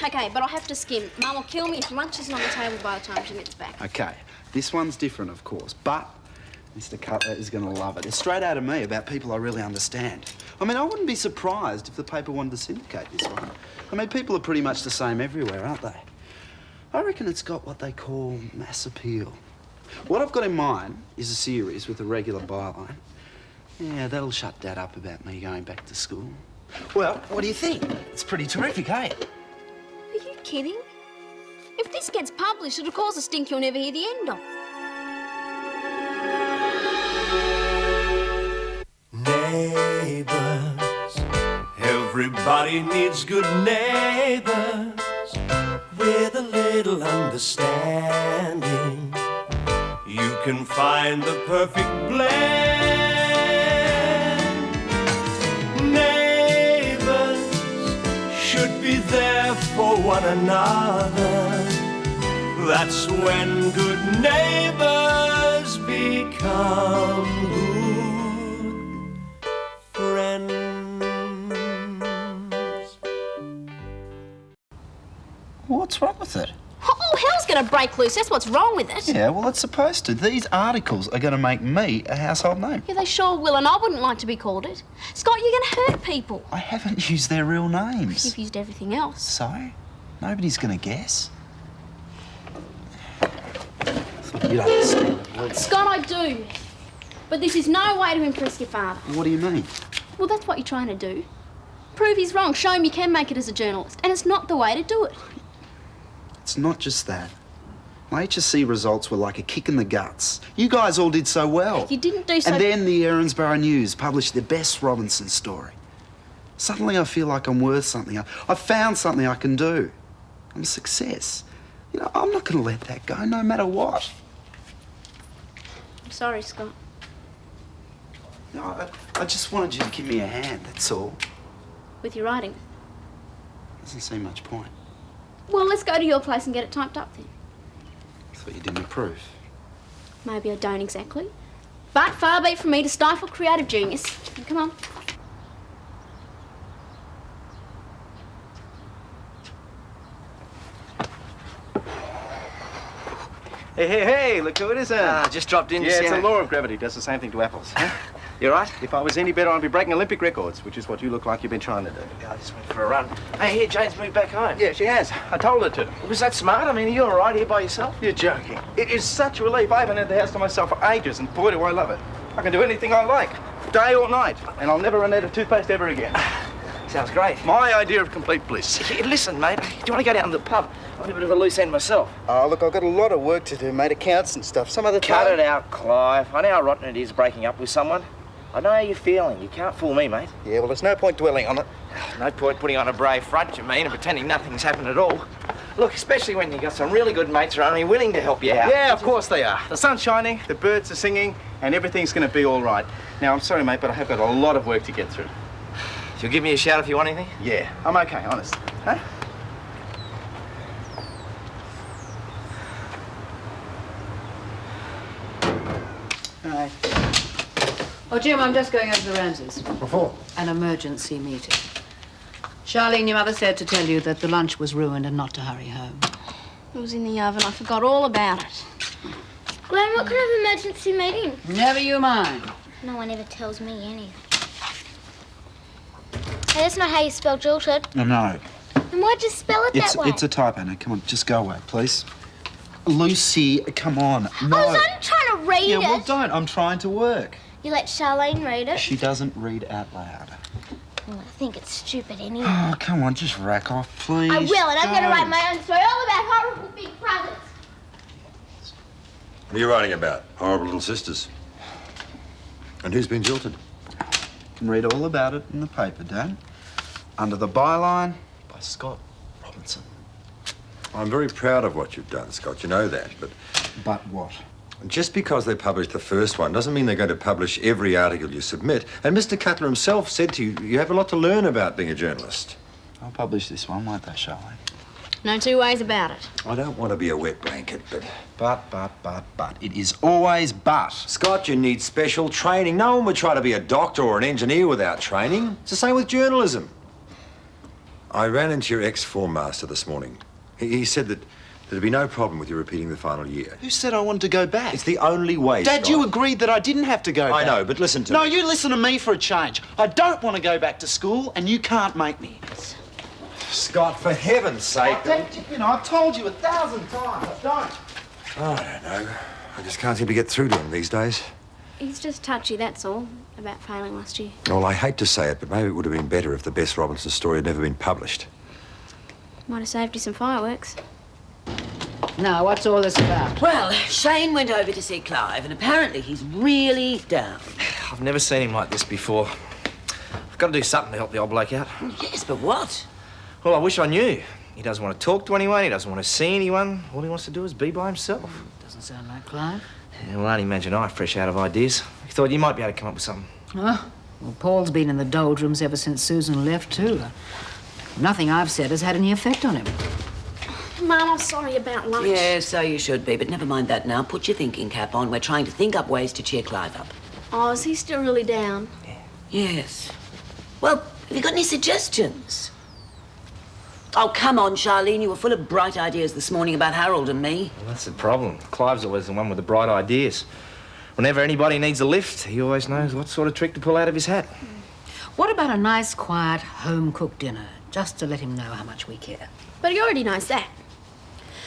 Okay, but I'll have to skim. Mum will kill me if lunch isn't on the table by the time she gets back. Okay, this one's different, of course, but Mr. Cutler is going to love it. It's straight out of me about people I really understand. I mean, I wouldn't be surprised if the paper wanted to syndicate this one. I mean, people are pretty much the same everywhere, aren't they? I reckon it's got what they call mass appeal. What I've got in mind is a series with a regular byline. Yeah, that'll shut Dad up about me going back to school. Well, what do you think? It's pretty terrific, eh? Are you kidding? If this gets published, it'll cause a stink you'll never hear the end of. Neighbours, everybody needs good neighbours with a little understanding. You can find the perfect blend. Neighbours should be there for one another. That's when good neighbours become good friends. What's wrong with it? Oh, hell's gonna break loose. That's what's wrong with it. Yeah, well, it's supposed to. These articles are going to make me a household name. Yeah, they sure will, and I wouldn't like to be called it. Scott, you're gonna hurt people. I haven't used their real names. You've used everything else. So? Nobody's going to guess. You don't understand. Scott, I do. But this is no way to impress your father. What do you mean? Well, that's what you're trying to do. Prove he's wrong. Show him you can make it as a journalist. And it's not the way to do it. It's not just that. My HSC results were like a kick in the guts. You guys all did so well. You didn't do so... And then the Erinsborough News published their best Robinson story. Suddenly I feel like I'm worth something. I've found something I can do. I'm a success. You know, I'm not going to let that go, no matter what. I'm sorry, Scott. No, I just wanted you to give me a hand, that's all. With your writing. Doesn't seem much point. Well, let's go to your place and get it typed up then. I thought you didn't approve. Maybe I don't exactly. But far be it from me to stifle creative genius. Come on. Hey, look who it is, Just dropped in to Yeah, see it's how- the law of gravity. Does the same thing to apples. You right? If I was any better, I'd be breaking Olympic records, which is what you look like you've been trying to do. I just went for a run. Hey, here, Jane's moved back home. Yeah, she has. I told her to. Was that smart? I mean, are you all right here by yourself? You're joking. It is such a relief. I haven't had the house to myself for ages, and boy, do I love it. I can do anything I like, day or night, and I'll never run out of toothpaste ever again. Sounds great. My idea of complete bliss. Hey, listen, mate, do you want to go down to the pub? I'm in a bit of a loose end myself. Oh, look, I've got a lot of work to do, mate. Accounts and stuff. Some other time. Cut it out, Clive. I know how rotten it is breaking up with someone. I know how you're feeling. You can't fool me, mate. Yeah, well, there's no point dwelling on it. No point putting on a brave front, you mean, and pretending nothing's happened at all. Look, especially when you've got some really good mates who are only willing to help you out. Yeah, of course they are. The sun's shining, the birds are singing, and everything's going to be all right. Now, I'm sorry, mate, but I have got a lot of work to get through. You'll give me a shout if you want anything? Yeah, I'm okay, honest. Hey? Right. Oh, Jim, I'm just going over to the Ramsays. What for? An emergency meeting. Charlene, your mother said to tell you that the lunch was ruined and not to hurry home. It was in the oven. I forgot all about it. Glenn, what kind of emergency meeting? Never you mind. No one ever tells me anything. Hey, that's not how you spell jilted. No. Then why'd you spell it that way? It's a typo. Now, come on, just go away, please. Lucy, come on. No. I was only trying to read Yeah, it. well, don't. I'm trying to work. You let Charlene read it? She doesn't read out loud. Well, I think it's stupid anyway. Oh, come on, just rack off, please. I will, and I'm going to Don't. write my own story all about horrible big brothers. What are you writing about? Horrible little sisters. And who's been jilted? You can read all about it in the paper, Dad. Under the byline by Scott Robinson. I'm very proud of what you've done, Scott. You know that, but... But what? Just because they published the first one doesn't mean they're going to publish every article you submit. And Mr. Cutler himself said to you, you have a lot to learn about being a journalist. I'll publish this one, won't they, Charlene? No two ways about it. I don't want to be a wet blanket, but... But. It is always but. Scott, you need special training. No one would try to be a doctor or an engineer without training. It's the same with journalism. I ran into your ex-form master this morning. He said that there'd be no problem with you repeating the final year. Who said I wanted to go back? It's the only way, Dad, Scott. you agreed that I didn't have to go back. I know, but listen to me. No, you listen to me for a change. I don't want to go back to school, and you can't make me. Scott, for heaven's sake. I've told you 1,000 times. I don't. Oh, I don't know. I just can't seem to get through to him these days. He's just touchy, that's all, about failing last year. Well, I hate to say it, but maybe it would have been better if the Bess Robinson story had never been published. Might have saved you some fireworks. Now, what's all this about? Well, Shane went over to see Clive, and apparently he's really down. I've never seen him like this before. I've got to do something to help the old bloke out. Yes, but what? Well, I wish I knew. He doesn't want to talk to anyone. He doesn't want to see anyone. All he wants to do is be by himself. Doesn't sound like Clive. Yeah, well, I only imagine I'm fresh out of ideas. I thought you might be able to come up with something. Oh, well, Paul's been in the doldrums ever since Susan left, too. Nothing I've said has had any effect on him. Mum, I'm sorry about lunch. Yes, so you should be, but never mind that now. Put your thinking cap on. We're trying to think up ways to cheer Clive up. Oh, is he still really down? Yes. Well, have you got any suggestions? Oh, come on, Charlene. You were full of bright ideas this morning about Harold and me. Well, that's the problem. Clive's always the one with the bright ideas. Whenever anybody needs a lift, he always knows what sort of trick to pull out of his hat. What about a nice, quiet, home-cooked dinner, just to let him know how much we care? But he already knows that.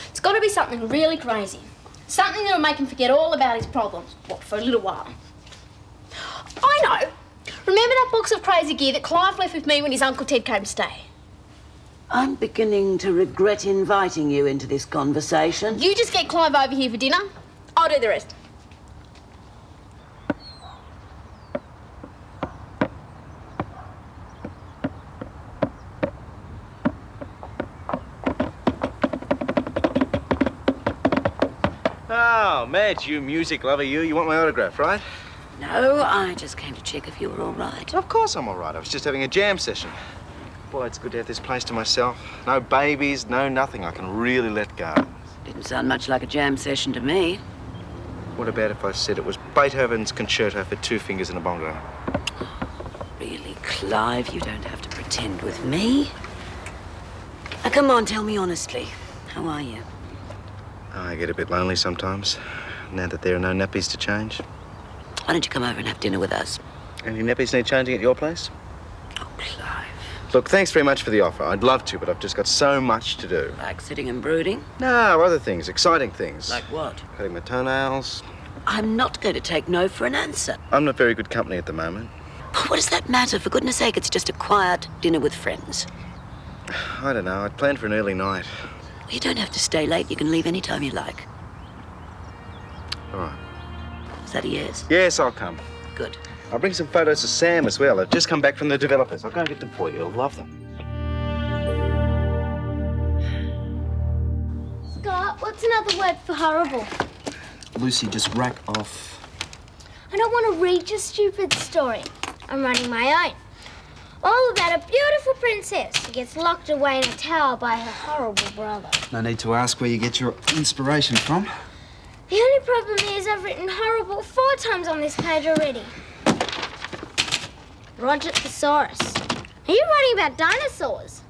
It's got to be something really crazy. Something that'll make him forget all about his problems, what, for a little while. I know. Remember that box of crazy gear that Clive left with me when his Uncle Ted came to stay? I'm beginning to regret inviting you into this conversation. You just get Clive over here for dinner. I'll do the rest. Oh, Madge, you music lover, you want my autograph, right? No, I just came to check if you were all right. Of course I'm all right. I was just having a jam session. Boy, it's good to have this place to myself. No babies, no nothing. I can really let go. Didn't sound much like a jam session to me. What about if I said it was Beethoven's concerto for two fingers and a bongo? Really, Clive, you don't have to pretend with me. Now, come on, tell me honestly. How are you? I get a bit lonely sometimes, now that there are no nappies to change. Why don't you come over and have dinner with us? Any nappies need changing at your place? Oh, Clive. Look, thanks very much for the offer. I'd love to, but I've just got so much to do. Like sitting and brooding? No, other things, exciting things. Like what? Cutting my toenails. I'm not going to take no for an answer. I'm not very good company at the moment. What does that matter? For goodness sake, it's just a quiet dinner with friends. I don't know. I'd planned for an early night. You don't have to stay late. You can leave any time you like. All right. Is that a yes? Yes, I'll come. Good. I'll bring some photos of Sam as well. I've just come back from the developers. I'll go and get them for you. You'll love them. Scott, what's another word for horrible? Lucy, just rack off. I don't want to read your stupid story. I'm writing my own. All about a beautiful princess who gets locked away in a tower by her horrible brother. No need to ask where you get your inspiration from. The only problem is I've written horrible 4 times on this page already. Roger Thesaurus. Are you writing about dinosaurs?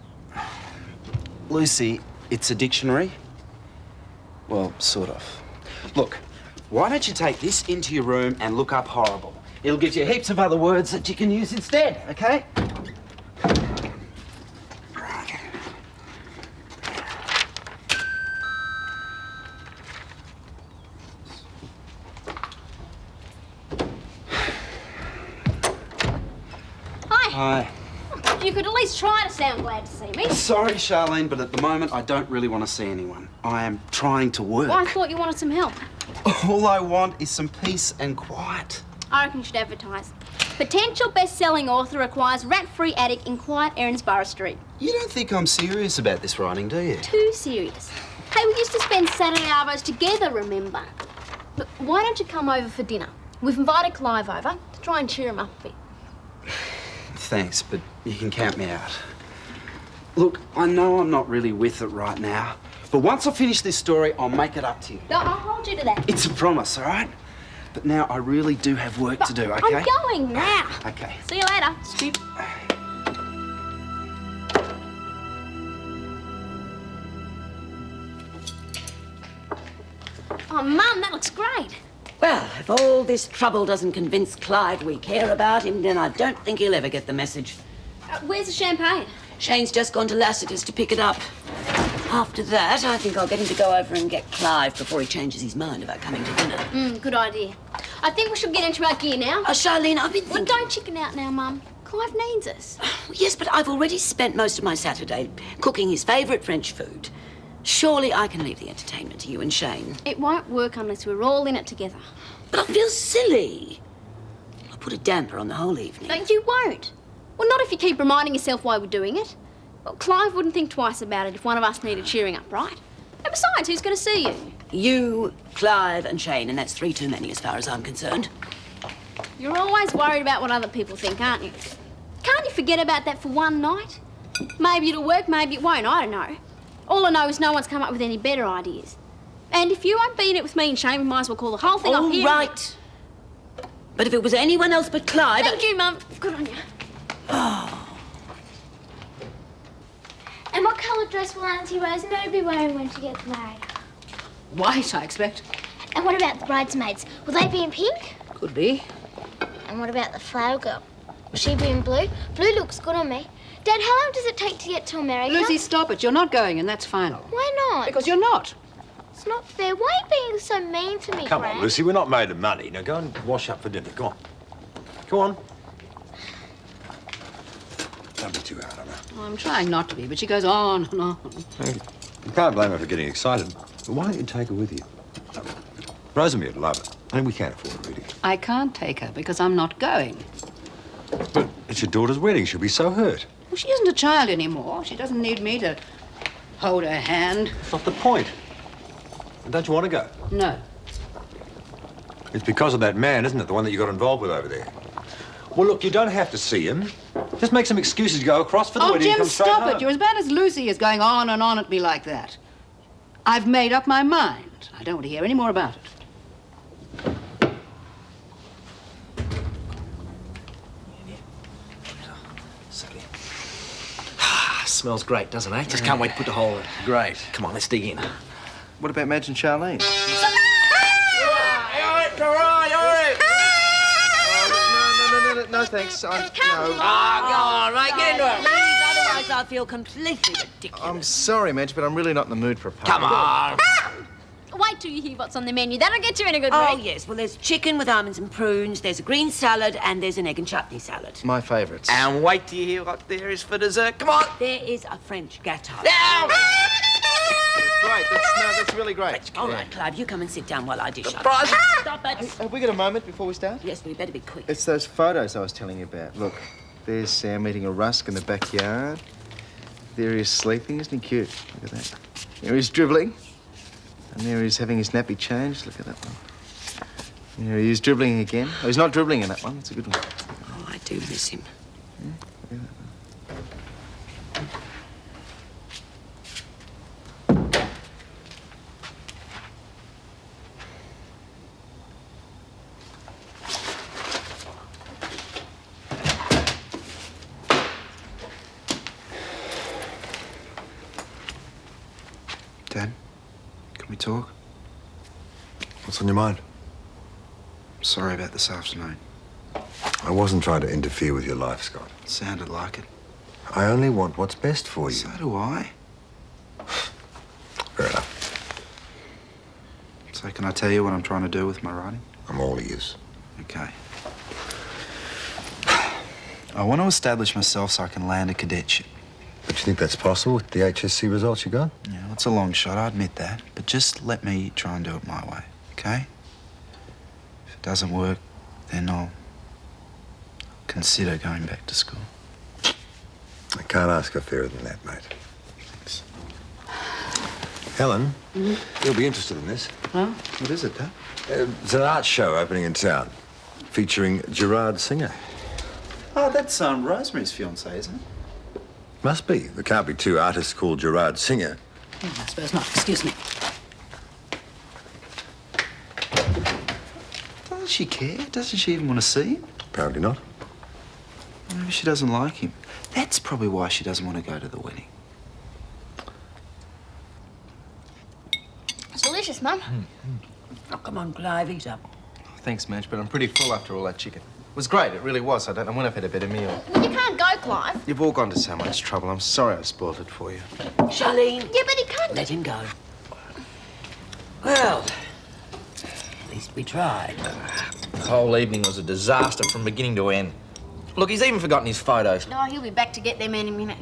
Lucy, it's a dictionary. Well, sort of. Look, why don't you take this into your room and look up horrible? It'll give you heaps of other words that you can use instead, okay? Hi. You could at least try to sound glad to see me. Sorry, Charlene, but at the moment I don't really want to see anyone. I am trying to work. Well, I thought you wanted some help. All I want is some peace and quiet. I reckon you should advertise. Potential best-selling author requires rat-free attic in quiet Erinsborough Street. You don't think I'm serious about this writing, do you? Too serious. Hey, we used to spend Saturday arvos together, remember? Look, why don't you come over for dinner? We've invited Clive over to try and cheer him up a bit. Thanks, but you can count me out. Look, I know I'm not really with it right now, but once I finish this story, I'll make it up to you. No, I'll hold you to that. It's a promise, all right? But now I really do have work to do, okay? I'm going now. Okay. See you later, stupid. Oh, Mum, that looks great. Well, if all this trouble doesn't convince Clive we care about him, then I don't think he'll ever get the message. Where's the champagne? Shane's just gone to Lassiter's to pick it up. After that, I think I'll get him to go over and get Clive before he changes his mind about coming to dinner. Good idea. I think we should get into our gear now. Oh, Charlene, I've been thinking... Well, don't chicken out now, Mum. Clive needs us. Yes, but I've already spent most of my Saturday cooking his favourite French food. Surely I can leave the entertainment to you and Shane. It won't work unless we're all in it together. But I feel silly. I'll put a damper on the whole evening. No, you won't. Well, not if you keep reminding yourself why we're doing it. Well, Clive wouldn't think twice about it if one of us needed cheering up, right? And besides, who's going to see you? You, Clive and Shane, and that's 3 too many as far as I'm concerned. You're always worried about what other people think, aren't you? Can't you forget about that for one night? Maybe it'll work, maybe it won't, I don't know. All I know is no one's come up with any better ideas. And if you won't be in it with me and Shane, we might as well call the whole thing off here. All right. But if it was anyone else but Clive... Thank you, Mum. Good on you. Oh. And what colour dress will Auntie Rose be wearing when she gets married? White, I expect. And what about the bridesmaids? Will they be in pink? Could be. And what about the flower girl? Will she be in blue? Blue looks good on me. Dad, how long does it take to get to America? Lucy, stop it. You're not going, and that's final. Why not? Because you're not. It's not fair. Why are you being so mean to me, Come Gran? on, Lucy, we're not made of money. Now go and wash up for dinner. Go on. Go on. Don't be too hard on her. Well, I'm trying not to be, but she goes on and on. You can't blame her for getting excited. But why don't you take her with you? Rosamund would love it. I mean, we can't afford it, really. I can't take her because I'm not going. But it's your daughter's wedding. She'll be so hurt. Well, she isn't a child anymore. She doesn't need me to hold her hand. That's not the point. Don't you want to go? No. It's because of that man, isn't it? The one that you got involved with over there. Well, look, you don't have to see him. Just make some excuses to go across for the wedding and Jim, come straight stop home. it. You're as bad as Lucy is going on and on at me like that. I've made up my mind. I don't want to hear any more about it. Smells great, doesn't it? Just can't wait to put the hole in. Great. Come on, let's dig in. What about Madge and Charlene? No, thanks. No. Go on, right, get into it. Please, otherwise I'll feel completely ridiculous. I'm sorry, Madge, but I'm really not in the mood for a party. Come on. Wait till you hear what's on the menu. That'll get you in a good Oh, mood. yes. Well, there's chicken with almonds and prunes, there's a green salad, and there's an egg and chutney salad. My favourites. And wait till you hear what there is for dessert. Come on. There is a French gâteau. That's great. That's really really great. All right, Clive, you come and sit down while I dish up. Surprise! Stop it! Have we got a moment before we start? Yes, we better be quick. It's those photos I was telling you about. Look, there's Sam eating a rusk in the backyard. There he is sleeping. Isn't he cute? Look at that. There he's dribbling. And there he's having his nappy changed. Look at that one. There he is dribbling again. Oh, he's not dribbling in that one. It's a good one. Oh, I do miss him. Yeah, look at that. Dad, can we talk? What's on your mind? Sorry about this afternoon. I wasn't trying to interfere with your life, Scott. Sounded like it. I only want what's best for you. So do I. Fair enough. So can I tell you what I'm trying to do with my writing? I'm all ears. Okay. I want to establish myself so I can land a cadetship. But you think that's possible with the HSC results you got? Yeah, well, it's a long shot, I admit that. But just let me try and do it my way, okay? If it doesn't work, then I'll consider going back to school. I can't ask for fairer than that, mate. Thanks. Helen, you'll be interested in this. Huh? What is it, Dad? It's an art show opening in town, featuring Gerard Singer. Oh, that's Rosemary's fiancé, isn't it? Must be. There can't be two artists called Gerard Singer. I suppose not. Excuse me. Doesn't she care? Doesn't she even want to see him? Apparently not. Maybe she doesn't like him. That's probably why she doesn't want to go to the wedding. It's delicious, Mum. Oh, come on, Clive, eat up. Thanks, Madge, but I'm pretty full after all that chicken. It was great, it really was. I wouldn't have had a better meal. Well, you can't go, Clive. You've all gone to so much trouble. I'm sorry I spoiled it for you. Charlene. Yeah, but he can't. Let him go. Well, at least we tried. The whole evening was a disaster from beginning to end. Look, he's even forgotten his photos. Oh, he'll be back to get them any minute.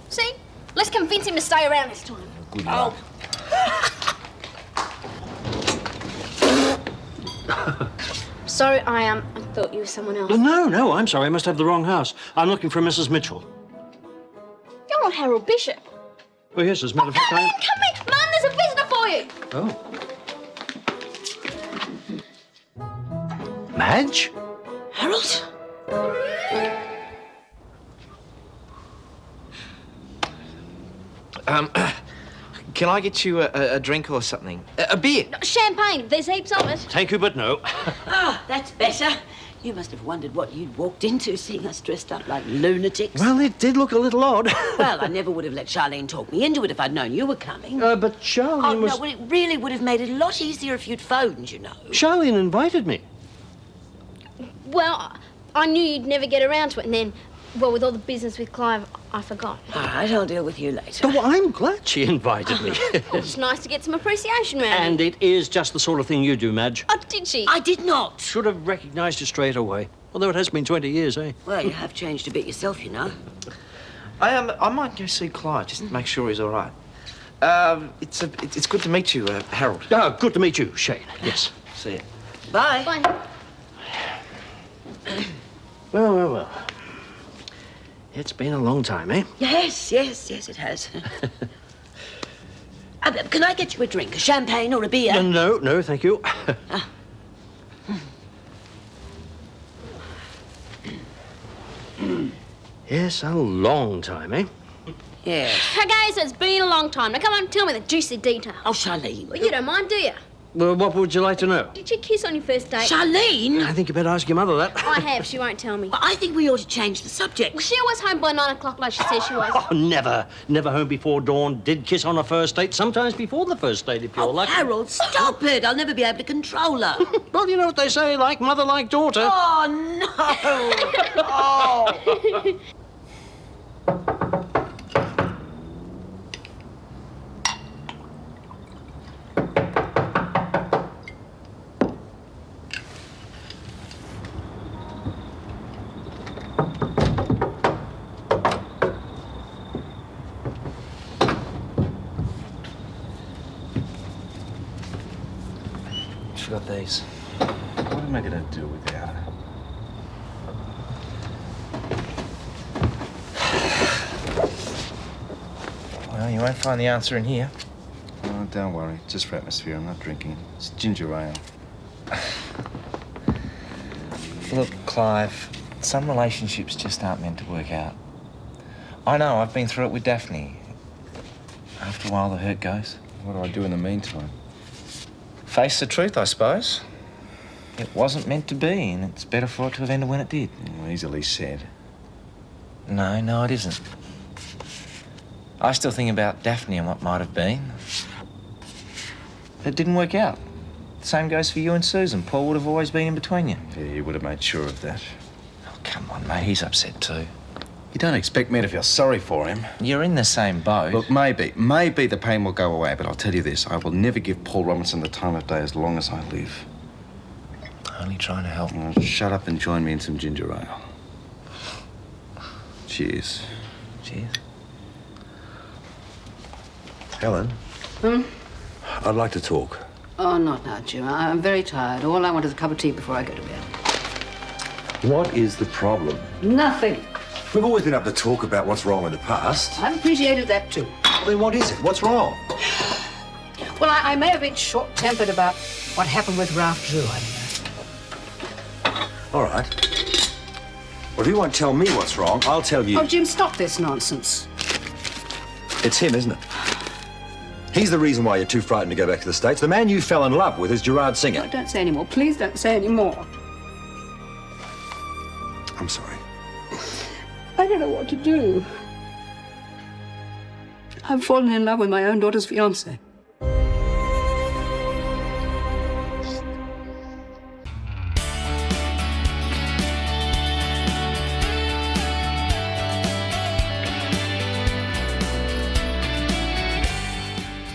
See? Let's convince him to stay around this time. Good luck. Sorry, I thought you were someone else. No, I'm sorry. I must have the wrong house. I'm looking for Mrs. Mitchell. You're not Harold Bishop. Oh, yes, as a matter of fact, Come in! Mum, there's a visitor for you! Oh. Madge? Harold? Can I get you a drink or something? A beer? Champagne. There's heaps of it. Thank you, but no. Ah, that's better. You must have wondered what you'd walked into, seeing us dressed up like lunatics. Well, it did look a little odd. Well, I never would have let Charlene talk me into it if I'd known you were coming. But Charlene was... no, well, it really would have made it a lot easier if you'd phoned, you know. Charlene invited me. Well, I knew you'd never get around to it, and then, well, with all the business with Clive, I forgot. All right, I'll deal with you later. Oh, I'm glad she invited me. It's nice to get some appreciation round And it is just the sort of thing you do, Madge. Oh, did she? I did not. Should have recognised you straight away. Although it has been 20 years, eh? Well, you have changed a bit yourself, you know. I might go see Clive, just to make sure he's all right. It's good to meet you, Harold. Oh, good to meet you, Shane. Yes. See you. Bye. Bye. Well. It's been a long time, eh? Yes, it has. Can I get you a drink, a champagne or a beer? No, thank you. Yes, a long time, eh? Yes. Okay, so it's been a long time. Now, come on, tell me the juicy details. Oh, Charlene. Well, you don't mind, do you? Well, what would you like to know? Did you kiss on your first date? Charlene? I think you better ask your mother that. I have. She won't tell me. Well, I think we ought to change the subject. Was she always home by 9 o'clock like she said she was? Oh, never. Never home before dawn. Did kiss on a first date. Sometimes before the first date, if you're lucky. Harold, stop it. I'll never be able to control her. Well, you know what they say, like mother, like daughter. Oh, no. Oh. forgot these. What am I going to do without her? Well, you won't find the answer in here. Oh, don't worry. Just for atmosphere. I'm not drinking. It's ginger ale. Look, Clive, some relationships just aren't meant to work out. I know, I've been through it with Daphne. After a while, the hurt goes. What do I do in the meantime? Face the truth, I suppose. It wasn't meant to be, and it's better for it to have ended when it did. Easily said. No, it isn't. I still think about Daphne and what might have been. It didn't work out. The same goes for you and Susan. Paul would have always been in between you. Yeah, he would have made sure of that. Oh, come on, mate. He's upset too. You don't expect me to feel sorry for him. You're in the same boat. Look, maybe the pain will go away, but I'll tell you this. I will never give Paul Robinson the time of day as long as I live. Only trying to help. Now, shut up and join me in some ginger ale. Cheers. Cheers. Helen, I'd like to talk. Oh, not now, Jim. I'm very tired. All I want is a cup of tea before I go to bed. What is the problem? Nothing. We've always been able to talk about what's wrong in the past. I've appreciated that too. Well, then what is it? What's wrong? Well, I may have been short-tempered about what happened with Ralph Drew. I don't know. All right. Well, if you won't tell me what's wrong, I'll tell you. Oh, Jim, stop this nonsense. It's him, isn't it? He's the reason why you're too frightened to go back to the States. The man you fell in love with is Gerard Singer. No, don't say any more. Please don't say any more. I'm sorry. I don't know what to do. I've fallen in love with my own daughter's fiancé.